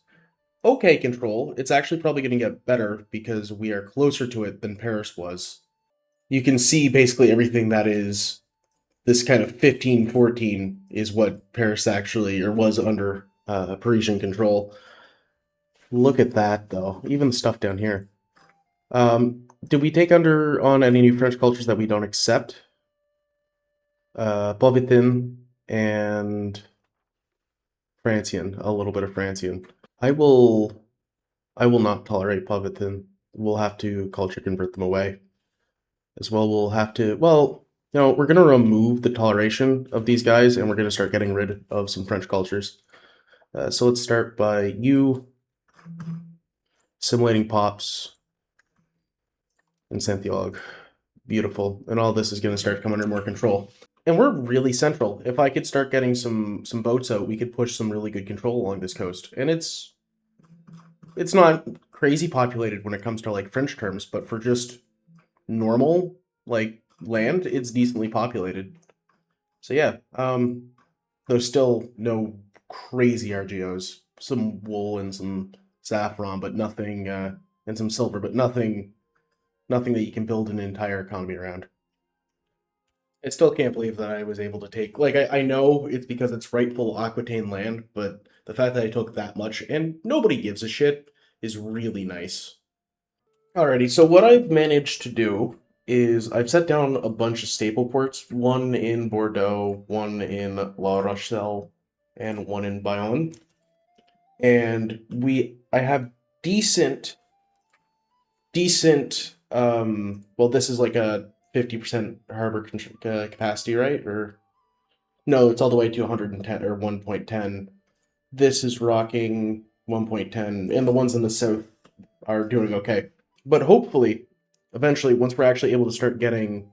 okay control. It's actually probably going to get better because we are closer to it than Paris was. You can see basically everything that is this kind of 1514 is what Paris actually, or was under Parisian control. Look at that, though. Even the stuff down here. Did we take under on any new French cultures that we don't accept? Occitan and Francian, a little bit of Francian. I will, I will not tolerate Occitan. We'll have to culture convert them away. As well, we'll have to, well, we're going to remove the toleration of these guys and we're going to start getting rid of some French cultures. So let's start by you simulating pops and Santiago. Beautiful. And all this is going to start coming under more control. And we're really central. If I could start getting some boats out, we could push some really good control along this coast. And it's not crazy populated when it comes to like French terms, but for just normal like land, it's decently populated. So yeah, there's still no crazy RGOs. Some wool and some saffron, but nothing, and some silver, but nothing that you can build an entire economy around. I still can't believe that I was able to take, like, I know it's because it's rightful Aquitaine land, but the fact that I took that much and nobody gives a shit is really nice. Alrighty, so what I've managed to do is I've set down a bunch of staple ports, one in Bordeaux, one in La Rochelle, and one in Bayonne. And I have decent, well, this is like a 50% harbor capacity, right? Or no, it's all the way to 110 or 1.10. This is rocking 1.10, and the ones in the south are doing okay. But hopefully, eventually, once we're actually able to start getting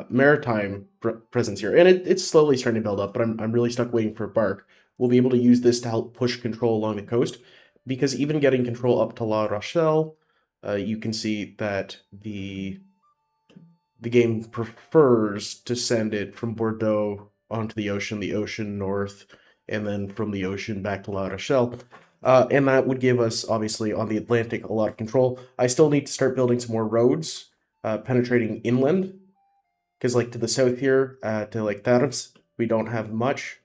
maritime presence here, and it's slowly starting to build up, but I'm really stuck waiting for Bark. We'll be able to use this to help push control along the coast, because even getting control up to La Rochelle, you can see that the game prefers to send it from Bordeaux onto the ocean north, and then from the ocean back to La Rochelle. And that would give us, obviously, on the Atlantic, a lot of control. I still need to start building some more roads, penetrating inland, because, like, to the south here, to, like, Tarbes, we don't have much.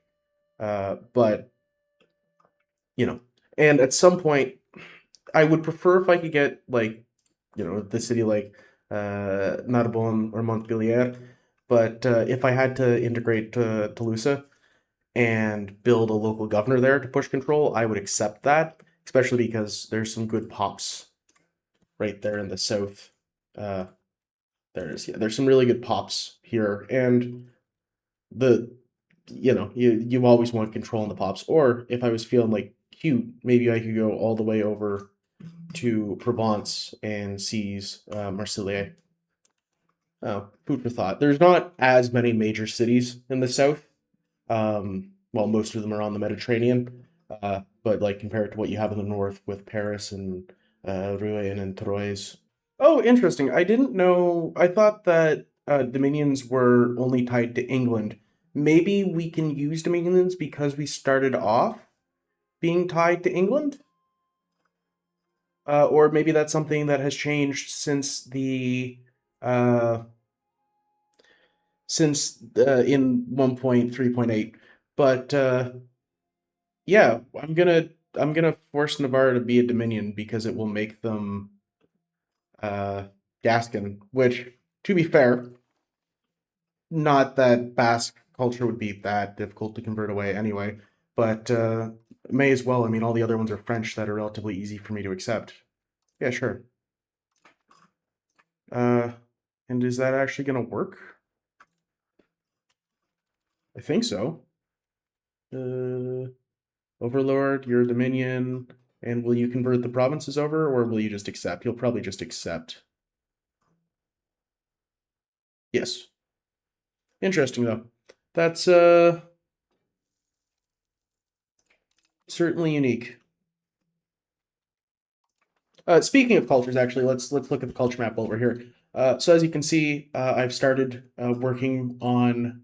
But, and at some point, I would prefer if I could get, like, the city like Narbonne or Montpellier. But if I had to integrate Toulouse, and build a local governor there to push control, I would accept that, especially because there's some good pops right there in the south. Uh, there's some really good pops here, and the you always want control in the pops. Or if I was feeling like cute, maybe I could go all the way over to Provence and seize Marseille. Food for thought. There's not as many major cities in the south. Well, most of them are on the Mediterranean, but like compared to what you have in the north with Paris and Rouen and Troyes. Oh, interesting. I didn't know. I thought that dominions were only tied to England. Maybe we can use dominions because we started off being tied to England? Or maybe that's something that has changed uh, since in 1.3.8. But yeah, I'm gonna force Navarre to be a dominion because it will make them uh, Gascon. Which, to be fair, not that Basque culture would be that difficult to convert away anyway. But may as well. I mean, all the other ones are French that are relatively easy for me to accept. Yeah, sure. Uh, and is that actually gonna work? I think so. Uh, Overlord, your dominion, and will you convert the provinces over, or will you just accept? You'll probably just accept. Yes. Interesting though. That's certainly unique. Speaking of cultures, actually, let's look at the culture map while we're here. So as you can see, I've started working on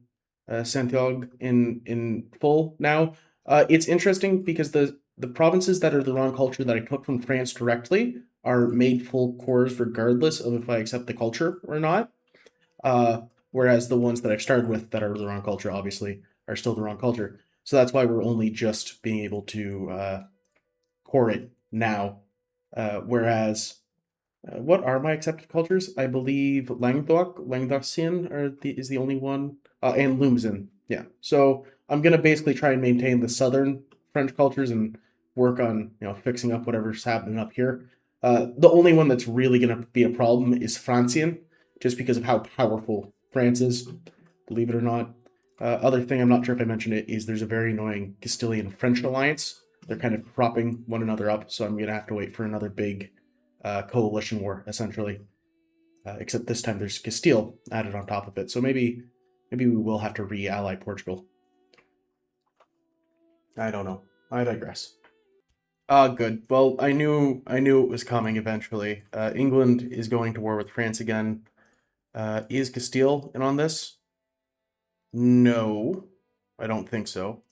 Santiago in full now. It's interesting because the provinces that are the wrong culture that I took from France directly are made full cores regardless of if I accept the culture or not. Whereas the ones that I've started with that are the wrong culture, obviously, are still the wrong culture. So that's why we're only just being able to core it now. Whereas, what are my accepted cultures? I believe Languedocian is the only one, and Lumzin. Yeah. So I'm gonna basically try and maintain the southern French cultures and work on fixing up whatever's happening up here. The only one that's really gonna be a problem is Francian, just because of how powerful France is. Believe it or not. Other thing I'm not sure if I mentioned it is there's a very annoying Castilian French alliance. They're kind of propping one another up, so I'm gonna have to wait for another big coalition war, essentially. Except this time there's Castile added on top of it, so maybe we will have to re-ally Portugal. I don't know. I digress. Good. Well, I knew it was coming eventually. England is going to war with France again. Is Castile in on this? No, I don't think so.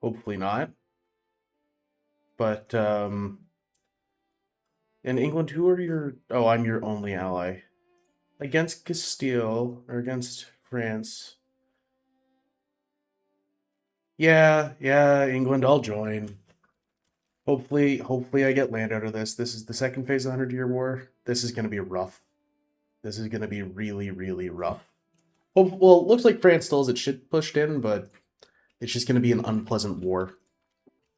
Hopefully not. But in England, who are your? Oh, I'm your only ally against Castile or against France. Yeah, yeah, England, I'll join. Hopefully I get land out of this. This is the second phase of the 100-Year War. This is going to be rough. This is going to be really, really rough. Well, it looks like France still has its shit pushed in, but it's just going to be an unpleasant war.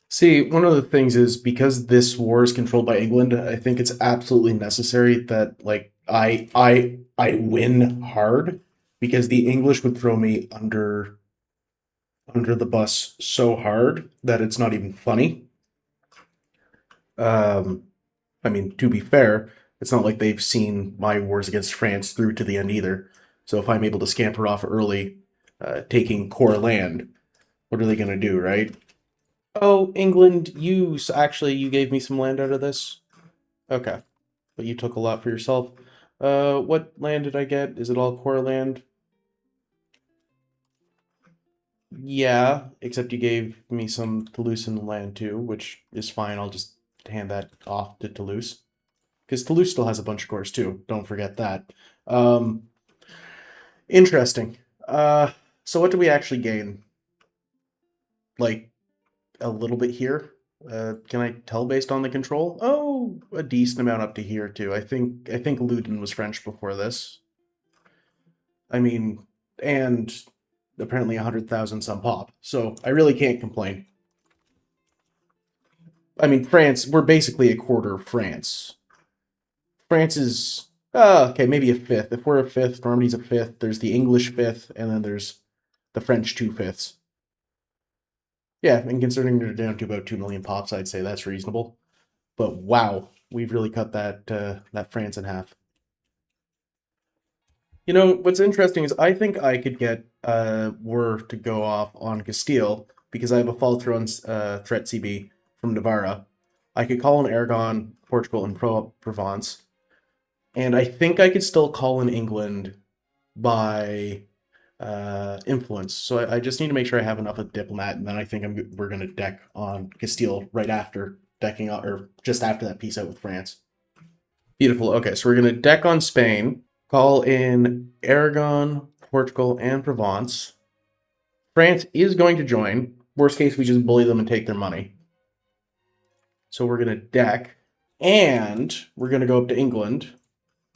See, one of the things is because this war is controlled by England, I think it's absolutely necessary that like I win hard because the English would throw me under the bus so hard that it's not even funny. Um, I mean, to be fair, it's not like they've seen my wars against France through to the end either. So if I'm able to scamper off early, taking core land, what are they going to do, right? Oh, England, actually you gave me some land out of this. Okay, but you took a lot for yourself. What land did I get? Is it all core land? Yeah, except you gave me some Toulousan land too, which is fine. I'll just hand that off to Toulouse. Because Toulouse still has a bunch of cores too. Don't forget that. Um, Interesting. So what do we actually gain? Like a little bit here? Can I tell based on the control? Oh, a decent amount up to here too. I think Loudun was French before this. I mean, and apparently 100,000 some pop. So I really can't complain. I mean, France, we're basically a quarter of France. France is, okay, maybe a fifth. If we're a fifth, Normandy's a fifth. There's the English fifth, and then there's the French 2/5. Yeah, and considering they're down to about 2 million pops, I'd say that's reasonable. But wow, we've really cut that France in half. You know, what's interesting is I think I could get war to go off on Castile because I have a fall through on threat CB from Navarra. I could call in Aragon, Portugal, and Provence, and I think I could still call in England by influence. So I just need to make sure I have enough of diplomat, and then I think we're going to deck on Castile right after decking out, or just after that peace out with France. Beautiful. Okay, so we're going to deck on Spain, call in Aragon, Portugal, and Provence. France is going to join. Worst case, we just bully them and take their money. So we're going to deck, and we're going to go up to England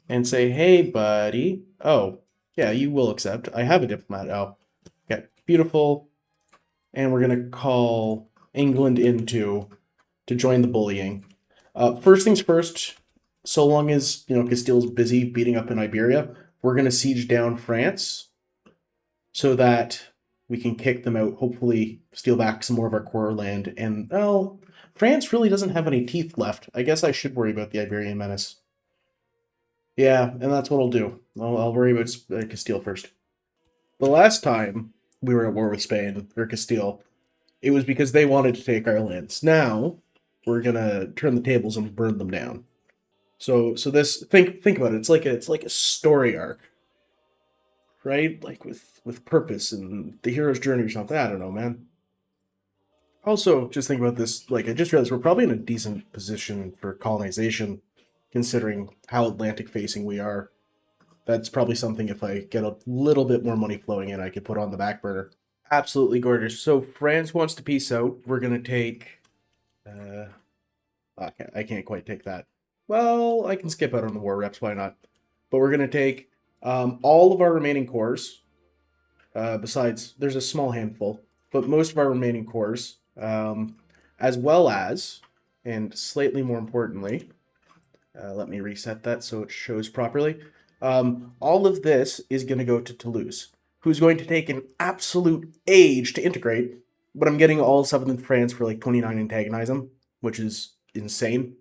and say, hey, buddy. Oh, yeah, you will accept. I have a diplomat. Oh, okay, beautiful. And we're going to call England into to join the bullying. First things first, so long as, Castile's busy beating up in Iberia, we're going to siege down France so that we can kick them out, hopefully steal back some more of our core land. And, well, France really doesn't have any teeth left. I guess I should worry about the Iberian menace. Yeah, and that's what I'll do. I'll worry about Castile first. The last time we were at war with Spain, or Castile, it was because they wanted to take our lands. Now, we're gonna turn the tables and burn them down. So this think about it. It's like a story arc, right? Like with purpose and the hero's journey or something. I don't know, man. Also, just think about this. Like I just realized we're probably in a decent position for colonization, considering how Atlantic facing we are. That's probably something if I get a little bit more money flowing in, I could put on the back burner. Absolutely gorgeous. So France wants to peace out. We're gonna take. I can't quite take that. Well, I can skip out on the war reps. Why not? But we're gonna take all of our remaining cores. Besides, there's a small handful, but most of our remaining cores, as well as, and slightly more importantly, let me reset that so it shows properly. All of this is going to go to Toulouse, who's going to take an absolute age to integrate, but I'm getting all 7th France for like 29 antagonize them, which is insane.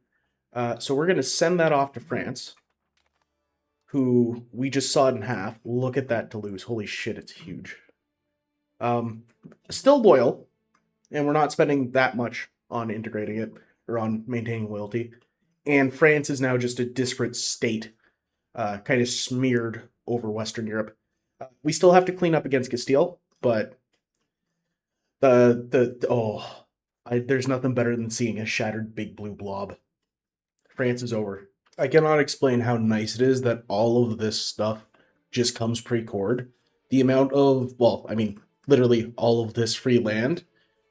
So we're going to send that off to France, who we just saw it in half. Look at that Toulouse. Holy shit, it's huge. Still loyal, and we're not spending that much on integrating it or on maintaining loyalty. And France is now just a disparate state, kind of smeared over Western Europe. We still have to clean up against Castile, but there's nothing better than seeing a shattered big blue blob. France is over. I cannot explain how nice it is that all of this stuff just comes pre-cored. The amount of, well, I mean, literally all of this free land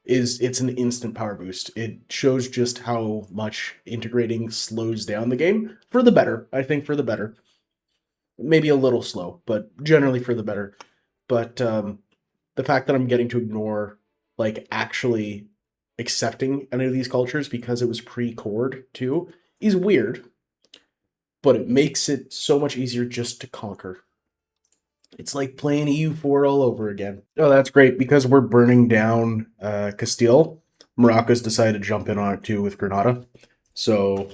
it's an instant power boost. It shows just how much integrating slows down the game for the better. I think for the better. Maybe a little slow, but generally for the better. But the fact that I'm getting to ignore like actually accepting any of these cultures because it was pre-cored too is weird, but it makes it so much easier just to conquer. It's like playing EU4 all over again. Oh, that's great because we're burning down Castile. Morocco's decided to jump in on it too with Granada. So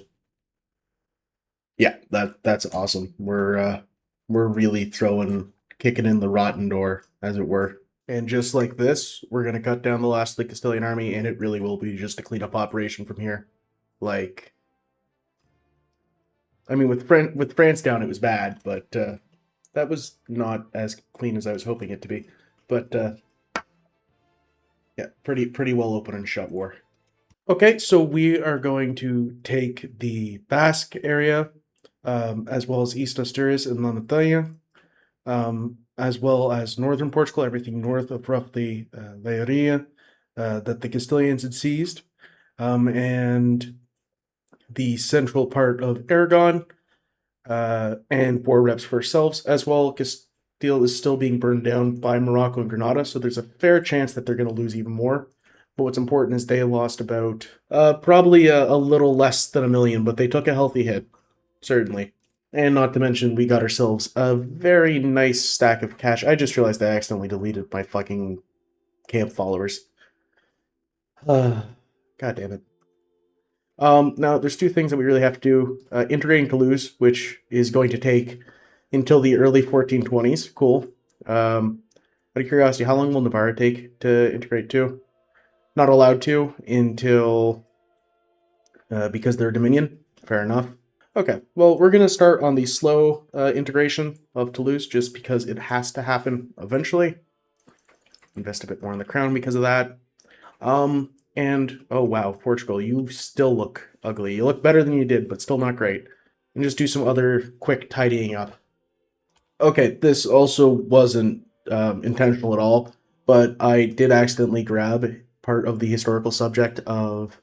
yeah, that's awesome. We're really kicking in the rotten door, as it were. And just like this, we're gonna cut down the last of the Castilian army, and it really will be just a cleanup operation from here. Like, I mean, with France down, it was bad, but that was not as clean as I was hoping it to be. But yeah, pretty well open and shut war. Okay, so we are going to take the Basque area, as well as East Asturias and La Montaña, as well as northern Portugal, everything north of roughly Leiria, that the Castilians had seized, and the central part of Aragon, and war reps for ourselves, as well as Castile is still being burned down by Morocco and Granada, so there's a fair chance that they're going to lose even more. But what's important is they lost about probably a little less than 1 million, but they took a healthy hit, certainly. And not to mention, we got ourselves a very nice stack of cash. I just realized I accidentally deleted my fucking camp followers. God damn it. Now, there's two things that we really have to do. Integrating Toulouse, which is going to take until the early 1420s. Cool. Out of curiosity, how long will Navarra take to integrate to? Not allowed to until because they're Dominion. Fair enough. Okay, well, we're going to start on the slow integration of Toulouse just because it has to happen eventually. Invest a bit more in the crown because of that. And, oh wow, Portugal, you still look ugly. You look better than you did, but still not great. And just do some other quick tidying up. Okay, this also wasn't intentional at all, but I did accidentally grab part of the historical subject of,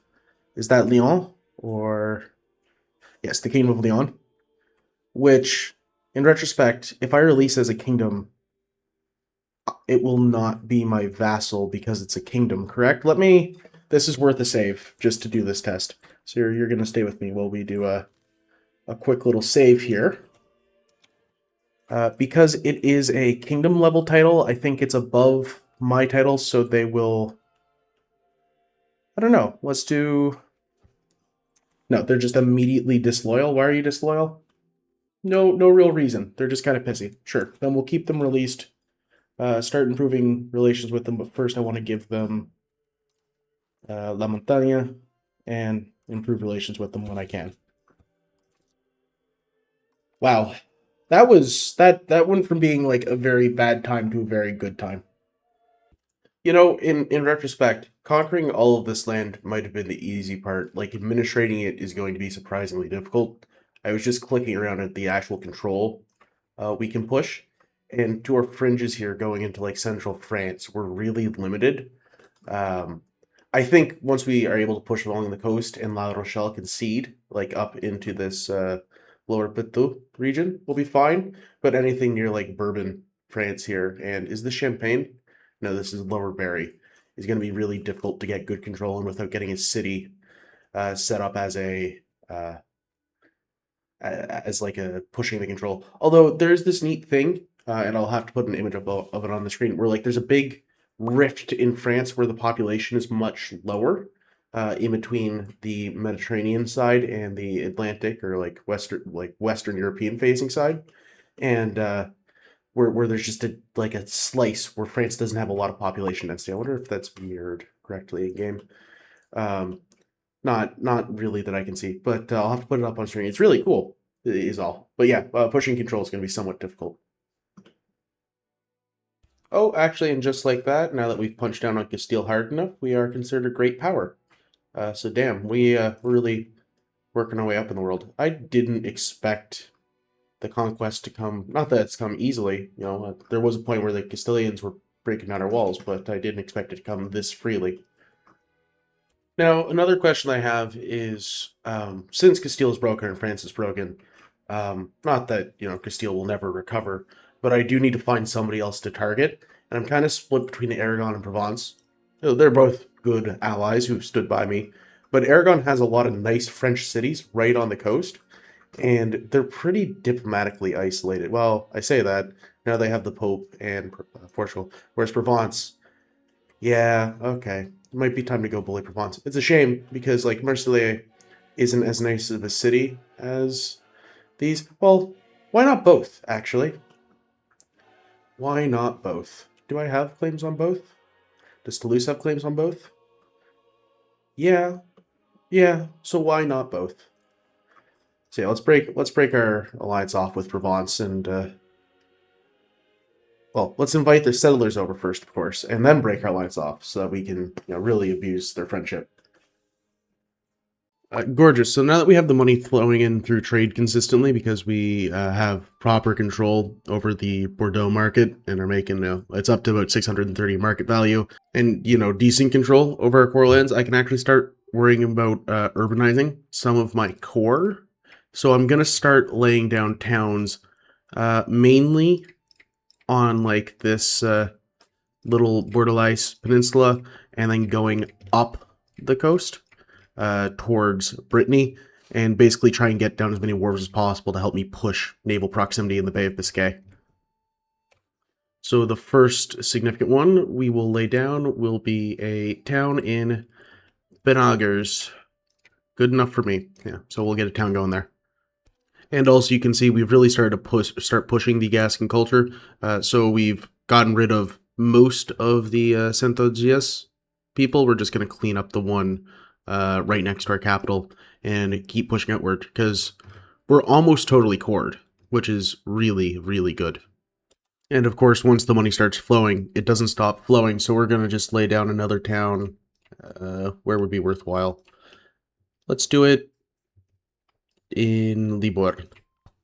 is that Lyon? Or, yes, the Kingdom of Lyon. Which, in retrospect, if I release as a kingdom, it will not be my vassal because it's a kingdom, correct? This is worth a save, just to do this test. So you're going to stay with me while we do a quick little save here. Because it is a kingdom level title, I think it's above my title, so they will... I don't know, let's do... No, they're just immediately disloyal. Why are you disloyal? No real reason. They're just kind of pissy. Sure, then we'll keep them released. Start improving relations with them, but first I want to give them La Montaña and improve relations with them when I can. Wow, that went from being like a very bad time to a very good time. You know, in retrospect, conquering all of this land might have been the easy part. Like, administrating it is going to be surprisingly difficult. I was just clicking around at the actual control we can push, and to our fringes here going into like central France, we're really limited. I think once we are able to push along the coast and La Rochelle can seed like up into this lower Poitou region, we'll be fine. But anything near like Bourbon, France here, and is this Champagne? No, this is Lower Berry. Is going to be really difficult to get good control in without getting a city set up as like a pushing the control. Although there's this neat thing, and I'll have to put an image of it on the screen, where like there's a big rift in France where the population is much lower, in between the Mediterranean side and the Atlantic or like Western European facing side, and where there's just a slice where France doesn't have a lot of population density. I wonder if that's mirrored correctly in game. Not really that I can see, but I'll have to put it up on screen. It's really cool, is all. But yeah, pushing control is going to be somewhat difficult. Oh, actually, and just like that, now that we've punched down on Castile hard enough, we are considered a great power. So damn, we're really working our way up in the world. I didn't expect the conquest to come, not that it's come easily, you know, there was a point where the Castilians were breaking down our walls, but I didn't expect it to come this freely. Now, another question I have is, since Castile is broken and France is broken, not that, you know, Castile will never recover, but I do need to find somebody else to target, and I'm kind of split between Aragon and Provence. You know, they're both good allies who've stood by me, but Aragon has a lot of nice French cities right on the coast, and they're pretty diplomatically isolated. Well, I say that, now they have the Pope and Portugal, whereas Provence, yeah, okay. It might be time to go bully Provence. It's a shame because like Marseille isn't as nice of a city as these. Well, why not both, actually? Why not both? Do I have claims on both? Does Toulouse have claims on both? Yeah. Yeah, so why not both? So yeah, let's break our alliance off with Provence and well, let's invite their settlers over first, of course, and then break our alliance off so that we can, you know, really abuse their friendship. Gorgeous. So now that we have the money flowing in through trade consistently because we have proper control over the Bordeaux market and are making, it's up to about 630 market value and, you know, decent control over our core lands, I can actually start worrying about urbanizing some of my core. So I'm going to start laying down towns mainly on like this little Bordelaise peninsula and then going up the coast towards Brittany and basically try and get down as many wharves as possible to help me push naval proximity in the Bay of Biscay. So the first significant one we will lay down will be a town in Benagers. Good enough for me. Yeah, so we'll get a town going there. And also, you can see we've really started to start pushing the Gascon culture. So we've gotten rid of most of the Centodias people. We're just going to clean up the one right next to our capital and keep pushing outward because we're almost totally cored, which is really, really good. And of course, once the money starts flowing, it doesn't stop flowing. So we're going to just lay down another town where would be worthwhile. Let's do it in Libor.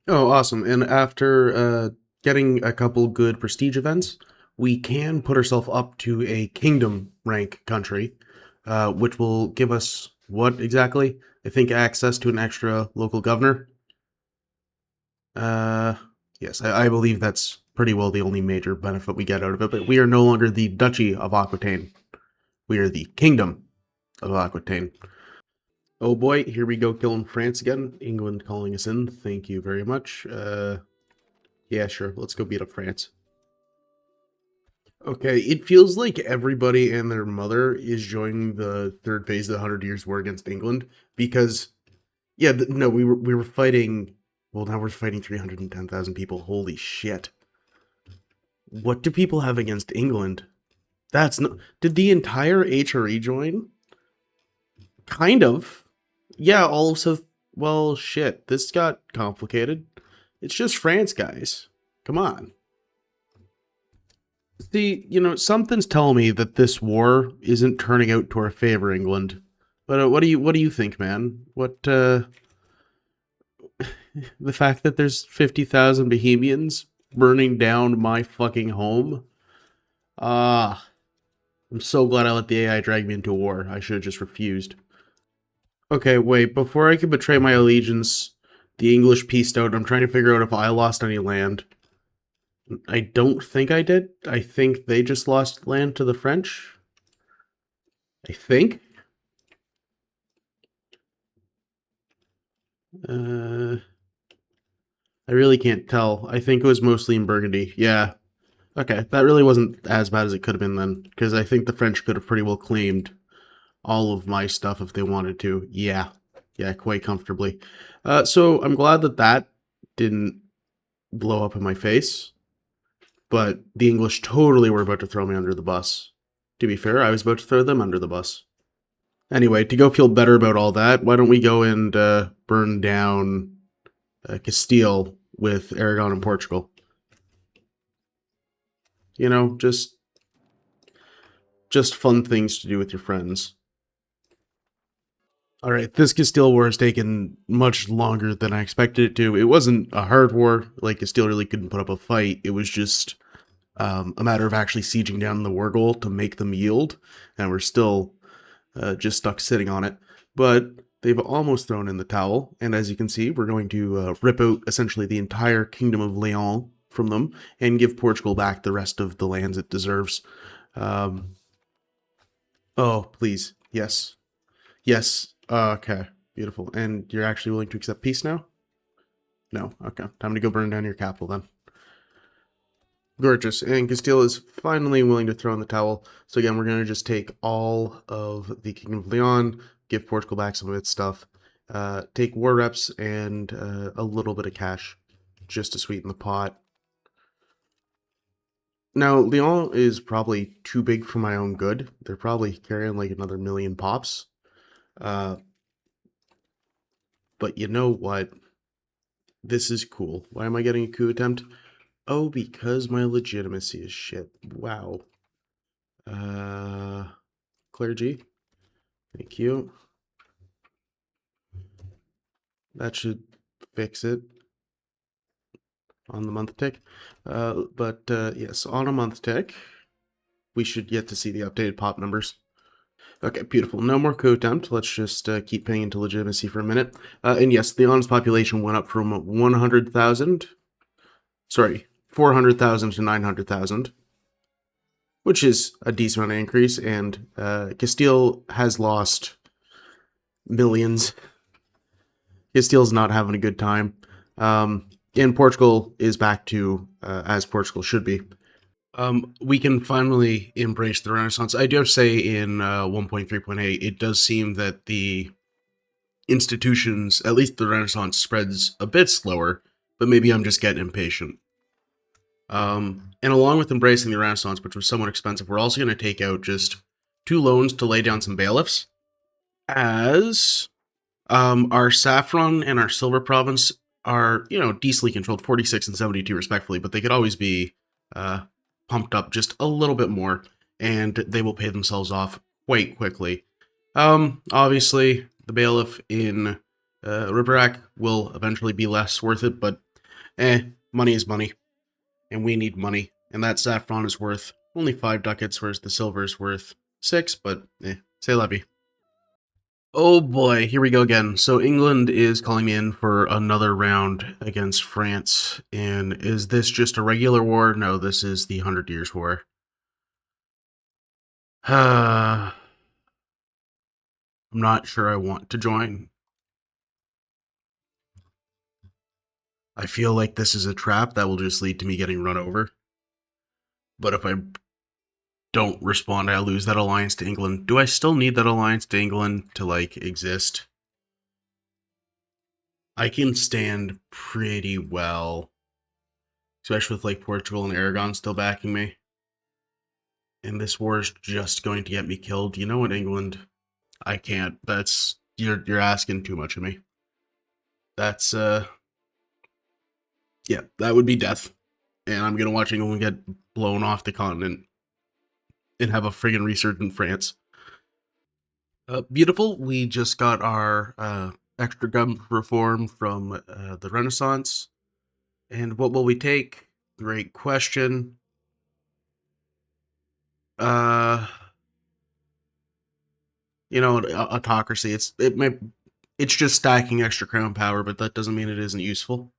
Oh, awesome. And after getting a couple good prestige events, we can put ourselves up to a kingdom rank country, which will give us what exactly? I think access to an extra local governor. Yes, I believe that's pretty well the only major benefit we get out of it, but we are no longer the Duchy of Aquitaine. We are the Kingdom of Aquitaine. Oh boy, here we go killing France again. England calling us in. Thank you very much. Yeah, sure. Let's go beat up France. Okay, it feels like everybody and their mother is joining the third phase of the 100 Years' War against England because, yeah, no, we were fighting. Well, now we're fighting 310,000 people. Holy shit! What do people have against England? That's no. Did the entire HRE join? Kind of. Yeah. Also, well, shit. This got complicated. It's just France, guys. Come on. See, something's telling me that this war isn't turning out to our favor, England. But what do you think, man? What the fact that there's 50,000 Bohemians burning down my fucking home? Ah, I'm so glad I let the AI drag me into a war. I should have just refused. Okay, wait, before I can betray my allegiance, the English pieced out. I'm trying to figure out if I lost any land. I don't think I did. I think they just lost land to the French. I think. I really can't tell. I think it was mostly in Burgundy. Yeah. Okay, that really wasn't as bad as it could have been then, because I think the French could have pretty well claimed all of my stuff if they wanted to. Yeah. Yeah, quite comfortably. So I'm glad that that didn't blow up in my face, but the English totally were about to throw me under the bus. To be fair, I was about to throw them under the bus. Anyway, to go feel better about all that, why don't we go and burn down Castile with Aragon and Portugal? Just fun things to do with your friends. All right, this Castile war has taken much longer than I expected it to. It wasn't a hard war; like Castile really couldn't put up a fight. It was just a matter of actually sieging down the war goal to make them yield, and we're still just stuck sitting on it. But they've almost thrown in the towel, and as you can see, we're going to rip out essentially the entire Kingdom of Leon from them and give Portugal back the rest of the lands it deserves. Oh, please. Yes. Yes. Okay. Beautiful. And you're actually willing to accept peace now? No. Okay. Time to go burn down your capital then. Gorgeous. And Castile is finally willing to throw in the towel. So again, we're going to just take all of the Kingdom of Leon, give Portugal back some of its stuff, take war reps and a little bit of cash just to sweeten the pot. Now, Leon is probably too big for my own good. They're probably carrying like another million pops. But you know what? This is cool. Why am I getting a coup attempt? Oh, because my legitimacy is shit. Wow. Clergy. Thank you. That should fix it on the month tick. But yes, on a month tick, we should get to see the updated pop numbers. Okay, beautiful. No more coup attempt. Let's just keep paying into legitimacy for a minute. And yes, Leon's population went up from 100,000. Sorry, 400,000 to 900,000, which is a decent amount of increase, and Castile has lost millions. Castile's not having a good time. And Portugal is back to as Portugal should be. We can finally embrace the Renaissance. I do have to say in 1.3.8, it does seem that the institutions, at least the Renaissance, spreads a bit slower, but maybe I'm just getting impatient. And along with embracing the Renaissance, which was somewhat expensive, we're also going to take out just 2 loans to lay down some bailiffs, as our saffron and our silver province are, decently controlled, 46 and 72 respectively, but they could always be pumped up just a little bit more, and they will pay themselves off quite quickly. Obviously, the bailiff in Riberac will eventually be less worth it, but money is money, and we need money, and that saffron is worth only 5 ducats, whereas the silver is worth 6, but c'est la vie. Oh boy, here we go again. So England is calling me in for another round against France. And is this just a regular war? No, this is the 100 Years' War. I'm not sure I want to join. I feel like this is a trap that will just lead to me getting run over. But if I don't respond, I lose that alliance to England. Do I still need that alliance to England to, exist? I can stand pretty well. Especially with, Portugal and Aragon still backing me. And this war is just going to get me killed. You know what, England? I can't. You're asking too much of me. That's, yeah, that would be death. And I'm gonna watch England get blown off the continent and have a friggin' resurgent France. Beautiful. We just got our extra gun reform from the Renaissance. And what will we take? Great question. Autocracy. It's just stacking extra crown power, but that doesn't mean it isn't useful.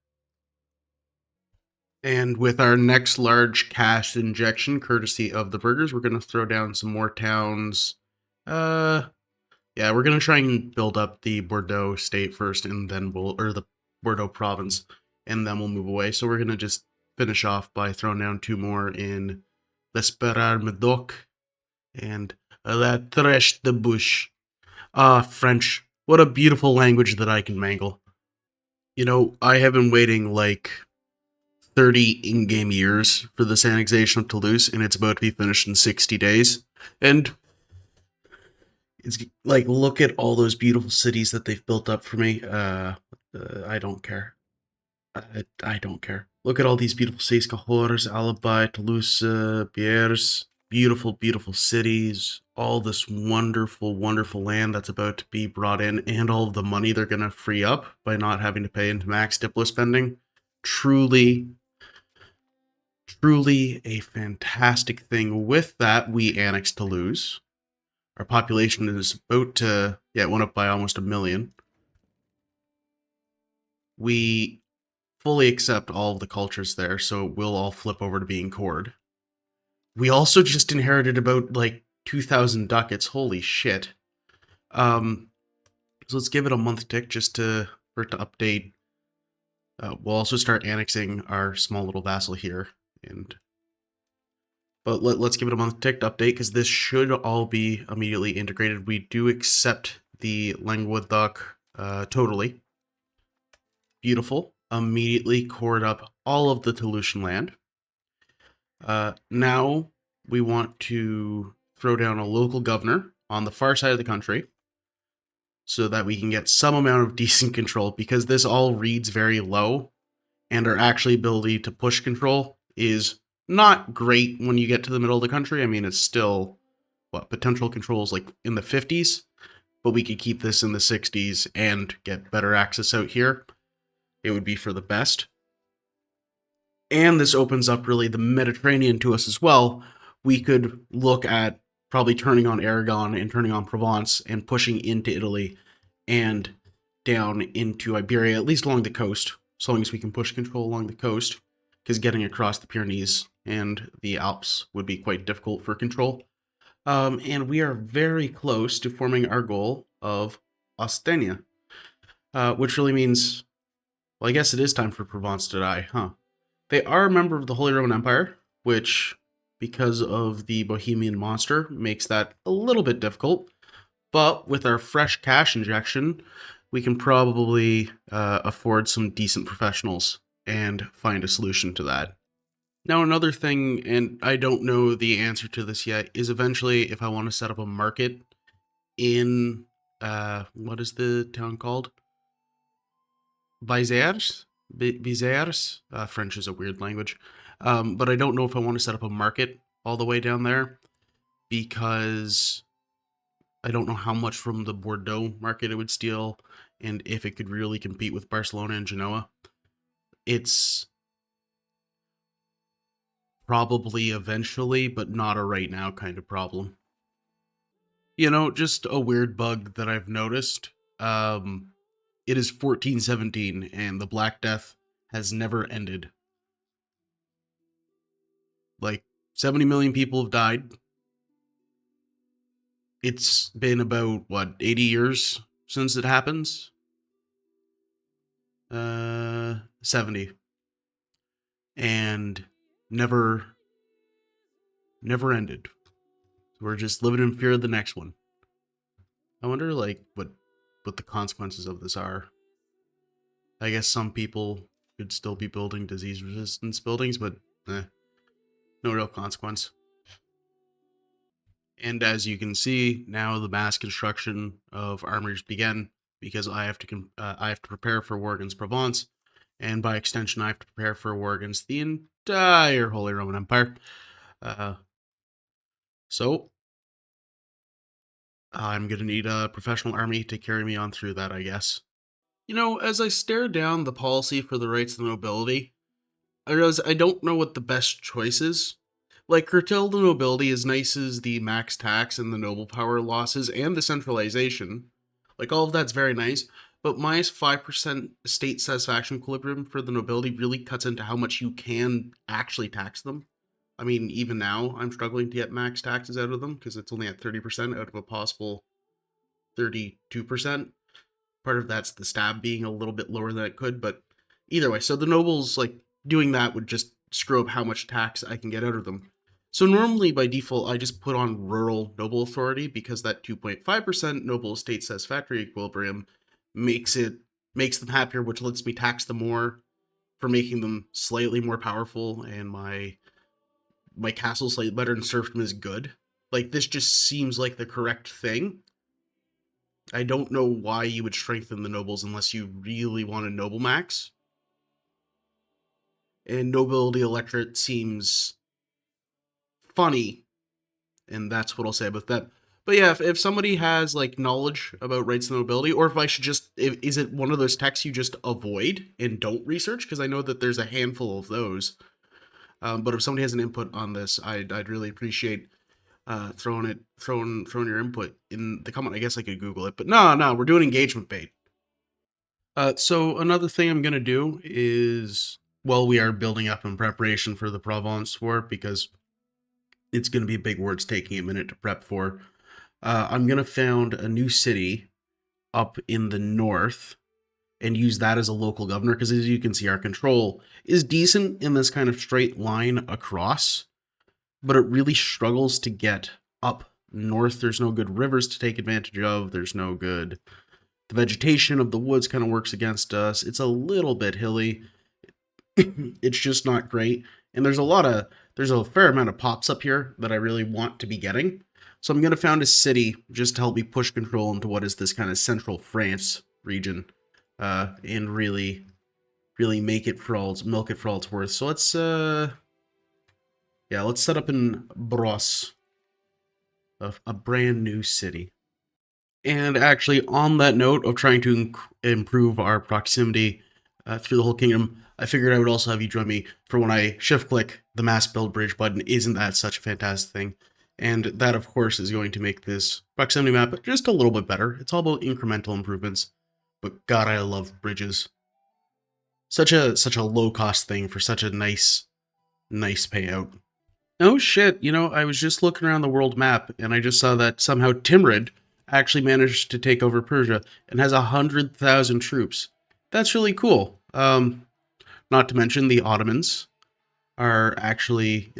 And with our next large cash injection, courtesy of the burgers, we're going to throw down some more towns. Yeah, we're going to try and build up the Bordeaux state first, and then the Bordeaux province, and then we'll move away. So we're going to just finish off by throwing down 2 more in L'Esperard Medoc and La Trèche de Bouche. French. What a beautiful language that I can mangle. I have been waiting 30 in-game years for this annexation of Toulouse, and it's about to be finished in 60 days. And it's look at all those beautiful cities that they've built up for me. I don't care. I don't care. Look at all these beautiful cities: Cahors, Alibi, Toulouse, Biers. Beautiful, beautiful cities. All this wonderful, wonderful land that's about to be brought in, and all of the money they're going to free up by not having to pay into max Diplo spending. Truly a fantastic thing. With that, we annexed Toulouse. Our population is about to, it went up by almost 1 million. We fully accept all of the cultures there, so it will all flip over to being Cord. We also just inherited about 2,000 ducats. Holy shit. So let's give it a month tick just for it to update. We'll also start annexing our small little vassal here. But let's give it a month tick to update, because this should all be immediately integrated. We do accept the Languedoc totally. Beautiful. Immediately cord up all of the Toulousian land. Now we want to throw down a local governor on the far side of the country so that we can get some amount of decent control, because this all reads very low, and our actual ability to push control is not great when you get to the middle of the country. I mean, it's still, potential controls in the 50s, but we could keep this in the 60s and get better access out here. It would be for the best. And this opens up really the Mediterranean to us as well. We could look at probably turning on Aragon and turning on Provence and pushing into Italy and down into Iberia, at least along the coast, so long as we can push control along the coast. because getting across the Pyrenees and the Alps would be quite difficult for control. And we are very close to forming our goal of Occitan, which really means, well, I guess it is time for Provence to die, huh? They are a member of the Holy Roman Empire, which, because of the Bohemian monster, makes that a little bit difficult. But with our fresh cash injection, we can probably afford some decent professionals and find a solution to that. Now, another thing, and I don't know the answer to this yet, is eventually if I want to set up a market in, what is the town called? Bizers? Bizers? French is a weird language. But I don't know if I want to set up a market all the way down there because I don't know how much from the Bordeaux market it would steal and if it could really compete with Barcelona and Genoa. It's probably eventually, but not a right now kind of problem. Just a weird bug that I've noticed. It is 1417 and the Black Death has never ended. Like 70 million people have died. It's been about what, 80 years since it happens? 70. And never ended. We're just living in fear of the next one. I wonder like what the consequences of this are. I guess some people could still be building disease resistance buildings, but no real consequence. And as you can see, now the mass construction of armories began because I have to prepare for war against Provence, and by extension, I have to prepare for war against the entire Holy Roman Empire. So I'm gonna need a professional army to carry me on through that, I guess. As I stare down the policy for the rights of the nobility, I realize I don't know what the best choice is. Like, curtail the nobility as nice as the max tax and the noble power losses and the centralization. Like, all of that's very nice, but minus 5% state satisfaction equilibrium for the nobility really cuts into how much you can actually tax them. I mean, even now, I'm struggling to get max taxes out of them because it's only at 30% out of a possible 32%. Part of that's the stab being a little bit lower than it could, but either way, so the nobles, like, doing that would just screw up how much tax I can get out of them. So normally by default, I just put on rural noble authority because that 2.5% noble estate satisfactory equilibrium makes them happier, which lets me tax them more for making them slightly more powerful and my castle slightly better and serfdom is good. Like, this just seems like the correct thing. I don't know why you would strengthen the nobles unless you really want a noble max. And nobility electorate seems funny, and that's what I'll say about that. But yeah, if somebody has like knowledge about rights and nobility, or if I should just, is it one of those texts you just avoid and don't research? Because I know that there's a handful of those. But if somebody has an input on this, I'd really appreciate throwing your input in the comment. I guess I could Google it, but no, we're doing engagement bait. So another thing I'm gonna do is, well, we are building up in preparation for the Provence War because it's gonna be a big war. It's taking a minute to prep for. I'm gonna found a new city up in the north and use that as a local governor because, as you can see, our control is decent in this kind of straight line across, but it really struggles to get up north. There's no good rivers to take advantage of. There's no good. The vegetation of the woods kind of works against us. It's a little bit hilly. It's just not great. And there's a fair amount of pops up here that I really want to be getting. So I'm going to found a city just to help me push control into what is this kind of central France region, and really milk it for all it's worth. So let's set up in Brosse, a brand new city. And actually, on that note of trying to improve our proximity through the whole kingdom, I figured I would also have you join me for when I shift click the mass build bridge button. Isn't that such a fantastic thing? And that, of course, is going to make this proximity map just a little bit better. It's all about incremental improvements. But God, I love bridges. Such a low cost thing for such a nice payout. Oh shit, I was just looking around the world map and I just saw that somehow Timrid actually managed to take over Persia and has 100,000 troops. That's really cool. Not to mention the Ottomans are actually,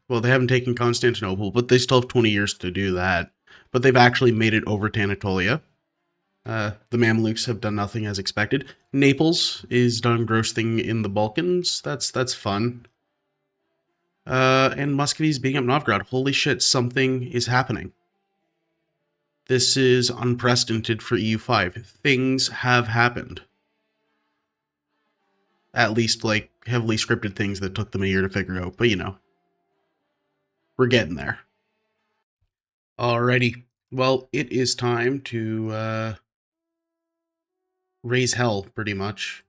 well, they haven't taken Constantinople, but they still have 20 years to do that. But they've actually made it over to Anatolia. The Mamluks have done nothing as expected. Naples is done grossing in the Balkans. That's fun. And Muscovy's being up Novgorod. Holy shit, something is happening. This is unprecedented for EU5. Things have happened. At least, like, heavily scripted things that took them a year to figure out. But, we're getting there. Alrighty. Well, it is time to raise hell, pretty much.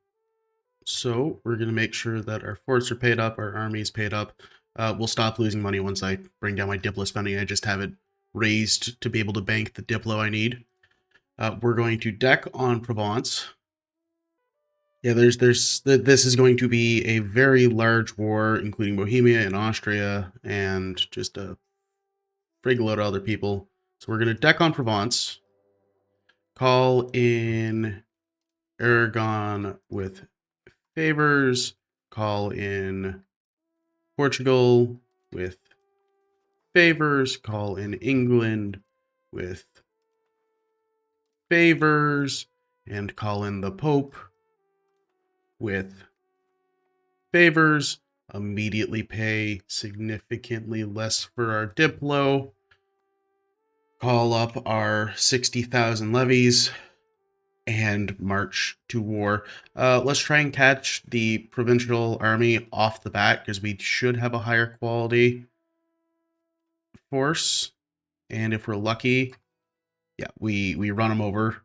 So, we're going to make sure that our forts are paid up, our army is paid up. We'll stop losing money once I bring down my Diplo spending. I just have it raised to be able to bank the Diplo I need. We're going to deck on Provence. Yeah, this is going to be a very large war, including Bohemia and Austria, and just a frig load of other people. So we're going to deck on Provence, call in Aragon with favors, call in Portugal with favors, call in England with favors, and call in the Pope with favors, immediately pay significantly less for our Diplo, call up our 60,000 levies, and march to war. Let's try and catch the provincial army off the bat, because we should have a higher quality force. And if we're lucky, yeah, we run them over.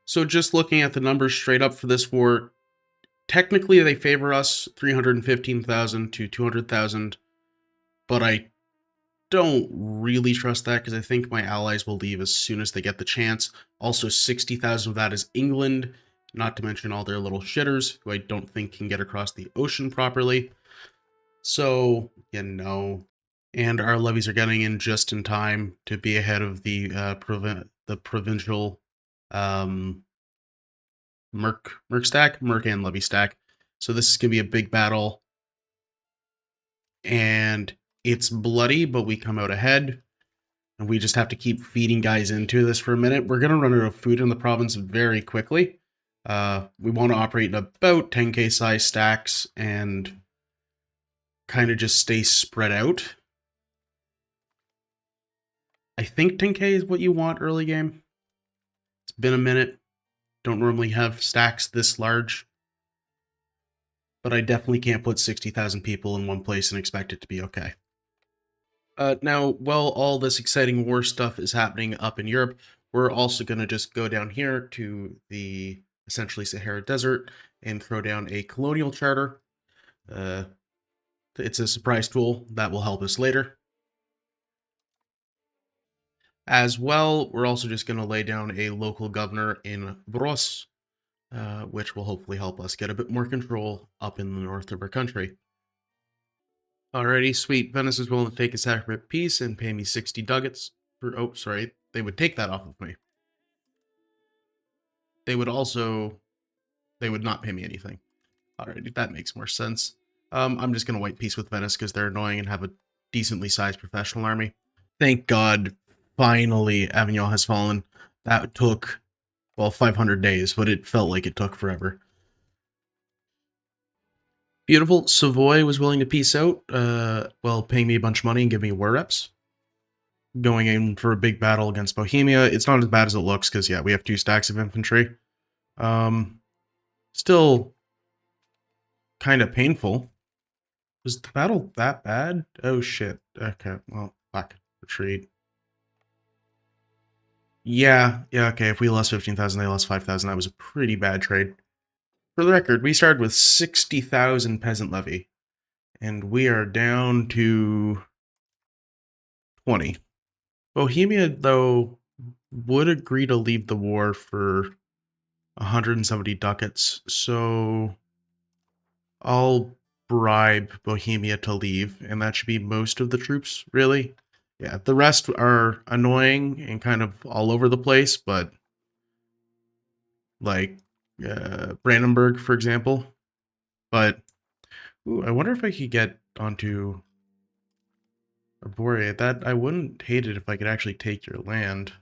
So just looking at the numbers straight up for this war, technically they favor us 315,000 to 200,000, but I don't really trust that because I think my allies will leave as soon as they get the chance. Also, 60,000 of that is England, not to mention all their little shitters who I don't think can get across the ocean properly. So, And our levies are getting in just in time to be ahead of the provincial Merc and levy stack. So this is going to be a big battle. And it's bloody, but we come out ahead. And we just have to keep feeding guys into this for a minute. We're going to run out of food in the province very quickly. We want to operate in about 10k size stacks and kind of just stay spread out. I think 10k is what you want early game. It's been a minute. Don't normally have stacks this large. But I definitely can't put 60,000 people in one place and expect it to be okay. Now, while all this exciting war stuff is happening up in Europe, we're also going to just go down here to the essentially Sahara Desert and throw down a colonial charter. It's a surprise tool that will help us later. As well, we're also just going to lay down a local governor in Bros, which will hopefully help us get a bit more control up in the north of our country. Alrighty, sweet. Venice is willing to take a separate piece and pay me 60 ducats for... Oh, sorry. They would take that off of me. They would not pay me anything. Alrighty, that makes more sense. I'm just going to white peace with Venice because they're annoying and have a decently sized professional army. Thank God, finally, Avignon has fallen. That took, 500 days, but it felt like it took forever. Beautiful. Savoy was willing to peace out, paying me a bunch of money and give me war reps. Going in for a big battle against Bohemia. It's not as bad as it looks, because, we have 2 stacks of infantry. Still kind of painful. Was the battle that bad? Oh, shit. Okay, well, fuck. Retreat. Yeah, okay, if we lost 15,000, they lost 5,000. That was a pretty bad trade. For the record, we started with 60,000 peasant levy, and we are down to 20. Bohemia, though, would agree to leave the war for 170 ducats. So I'll bribe Bohemia to leave, and that should be most of the troops, really. Yeah, the rest are annoying and kind of all over the place, but like Brandenburg, for example. But ooh, I wonder if I could get onto Arborea. That I wouldn't hate it if I could actually take your land,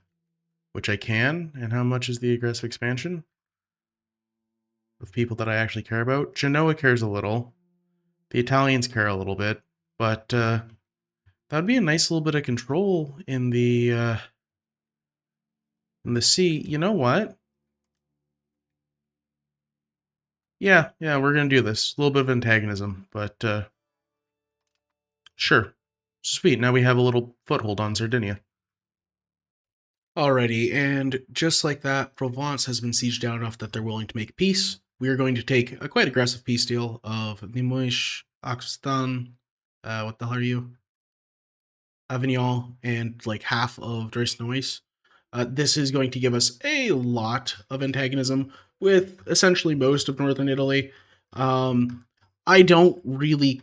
which I can. And how much is the aggressive expansion of people that I actually care about? Genoa cares a little. The Italians care a little bit, but that'd be a nice little bit of control in the sea. You know what? Yeah, we're gonna do this. A little bit of antagonism, but sure. Sweet. Now we have a little foothold on Sardinia. Alrighty, and just like that, Provence has been sieged down enough that they're willing to make peace. We are going to take a quite aggressive peace deal of Limoges, Occitan, what the hell are you? Avignon, and like half of Dresnois. This is going to give us a lot of antagonism with essentially most of northern Italy. I don't really.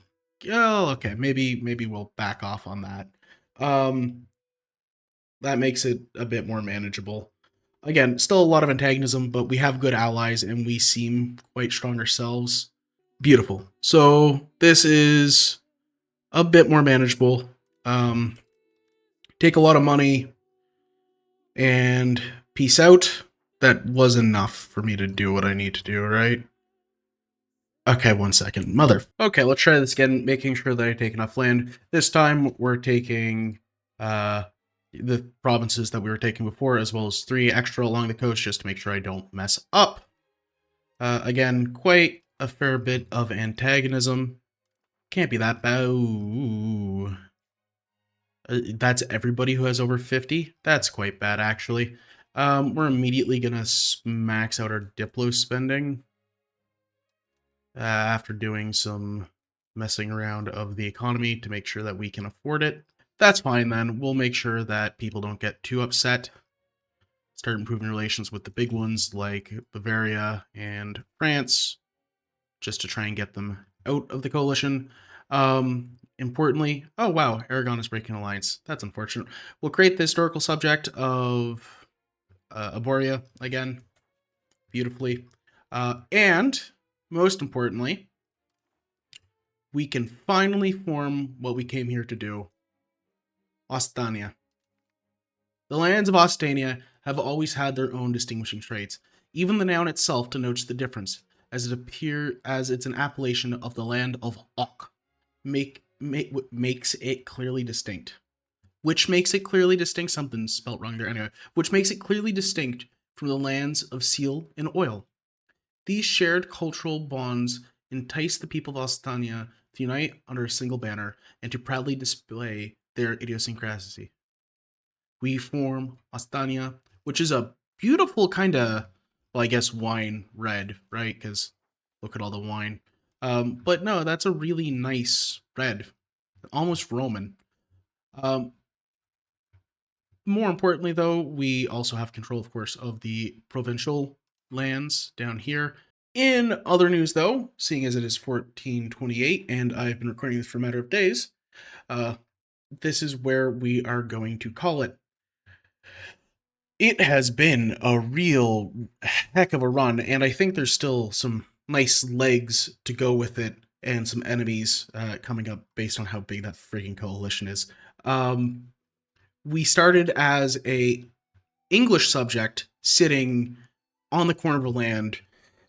Oh, okay. Maybe we'll back off on that. That makes it a bit more manageable. Again, still a lot of antagonism, but we have good allies and we seem quite strong ourselves. Beautiful. So this is a bit more manageable. Take a lot of money and peace out. That was enough for me to do what I need to do, right? Okay, 1 second. Mother. Okay, let's try this again, making sure that I take enough land. This time we're taking the provinces that we were taking before, as well as 3 extra along the coast, just to make sure I don't mess up. Again, quite a fair bit of antagonism. Can't be that bad. Ooh. That's everybody who has over 50. That's quite bad, actually. We're immediately gonna max out our Diplo spending after doing some messing around of the economy to make sure that we can afford it. That's fine then. We'll make sure that people don't get too upset. Start improving relations with the big ones like Bavaria and France, just to try and get them out of the coalition. Importantly, oh wow, Aragon is breaking alliance. That's unfortunate. We'll create the historical subject of Aboria again, beautifully. And most importantly, we can finally form what we came here to do. Ostania. The lands of Ostania have always had their own distinguishing traits. Even the noun itself denotes the difference, as it's an appellation of the land of Oc. Makes it clearly distinct. Which makes it clearly distinct. Something spelt wrong there. Anyway, which makes it clearly distinct from the lands of seal and oil. These shared cultural bonds entice the people of Ostania to unite under a single banner and to proudly display their idiosyncrasy. We form Ostania, which is a beautiful kind of, well, I guess wine red, right? Because look at all the wine. But no, that's a really nice red, almost Roman. More importantly, though, we also have control, of course, of the provincial lands down here. In other news, though, seeing as it is 1428 and I've been recording this for a matter of days, this is where we are going to call it. It has been a real heck of a run, and I think there's still some nice legs to go with it and some enemies coming up based on how big that freaking coalition is. We started as a English subject sitting on the corner of a land.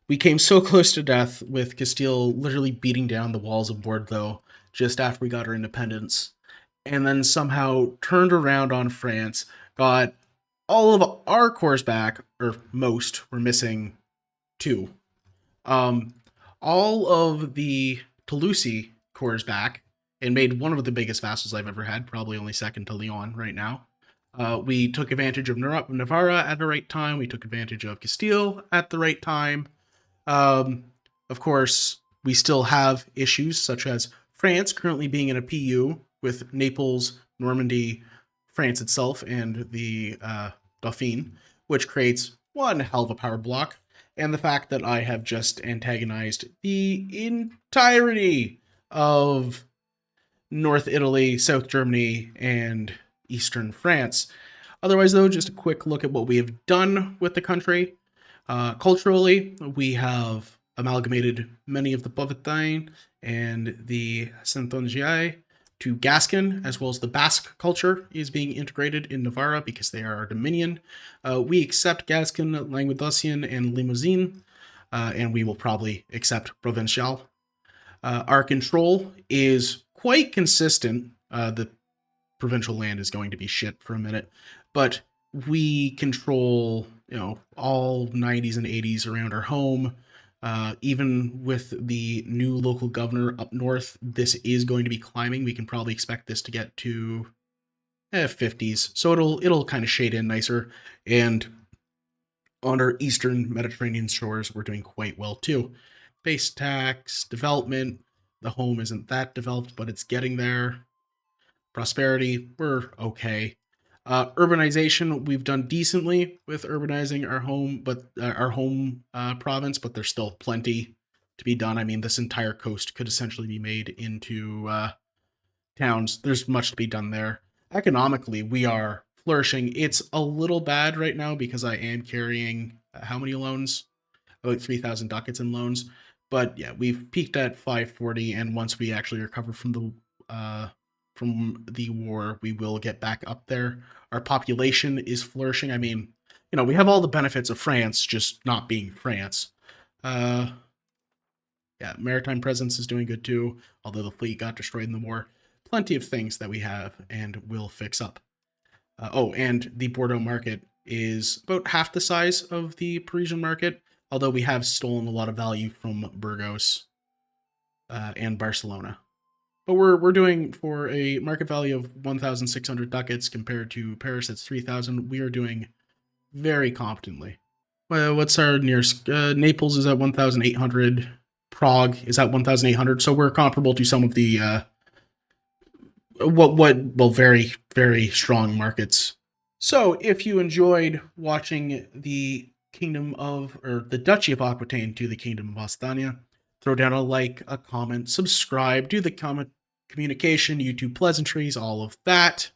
We came so close to death with Castile literally beating down the walls of Bordeaux just after we got our independence, and then somehow turned around on France, got all of our corps back, or most. We're missing 2. All of the Toulouse corps back, and made one of the biggest vassals I've ever had, probably only second to Lyon right now. We took advantage of Navarra at the right time. We took advantage of Castile at the right time. Of course, we still have issues such as France currently being in a PU with Naples, Normandy, France itself, and the Dauphine, which creates one hell of a power block. and the fact that I have just antagonized the entirety of North Italy, South Germany, and Eastern France. Otherwise, though, just a quick look at what we have done with the country. Culturally, we have amalgamated many of the Bovetain and the Santongiai to Gascon, as well as the Basque culture is being integrated in Navarra because they are our dominion. We accept Gascon, Languedocian, and Limousin, and we will probably accept Provincial. Our control is quite consistent. The provincial land is going to be shit for a minute, but we control, all 90s and 80s around our home. Even with the new local governor up north, this is going to be climbing. We can probably expect this to get to 50s, so it'll kind of shade in nicer. And on our eastern Mediterranean shores, we're doing quite well too. Base tax, development, the home isn't that developed, but it's getting there. Prosperity, we're okay. Urbanization, we've done decently with urbanizing our home, but our home province, but there's still plenty to be done. I mean, this entire coast could essentially be made into towns. There's much to be done there. Economically, we are flourishing. It's a little bad right now because I am carrying how many loans? About 3,000 ducats in loans. But yeah, we've peaked at 540, and once we actually recover from the war, we will get back up there. Our population is flourishing. I mean, we have all the benefits of France, just not being France. Yeah, maritime presence is doing good too, although the fleet got destroyed in the war. Plenty of things that we have and will fix up. And the Bordeaux market is about half the size of the Parisian market, although we have stolen a lot of value from Burgos and Barcelona. But we're doing, for a market value of 1,600 ducats compared to Paris, that's 3,000. We are doing very competently. What's our nearest? Naples is at 1,800. Prague is at 1,800. So we're comparable to some of the very, very strong markets. So if you enjoyed watching the the Duchy of Aquitaine to the Kingdom of Ostania, throw down a like, a comment, subscribe, do the comment communication, YouTube pleasantries, all of that.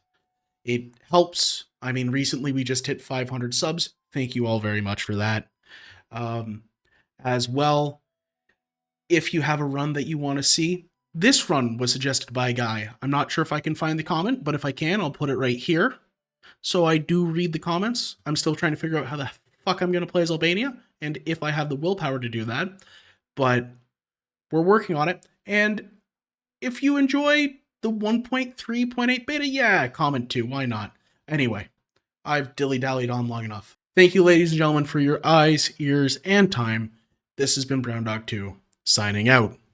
It helps. I mean, recently we just hit 500 subs. Thank you all very much for that. As well, if you have a run that you want to see, this run was suggested by a guy. I'm not sure if I can find the comment, but if I can, I'll put it right here. So I do read the comments. I'm still trying to figure out how the fuck I'm going to play as Albania, and if I have the willpower to do that. But we're working on it. And if you enjoy the 1.3.8 beta, yeah, comment too. Why not? Anyway, I've dilly-dallied on long enough. Thank you, ladies and gentlemen, for your eyes, ears, and time. This has been Brown Dog 2, signing out.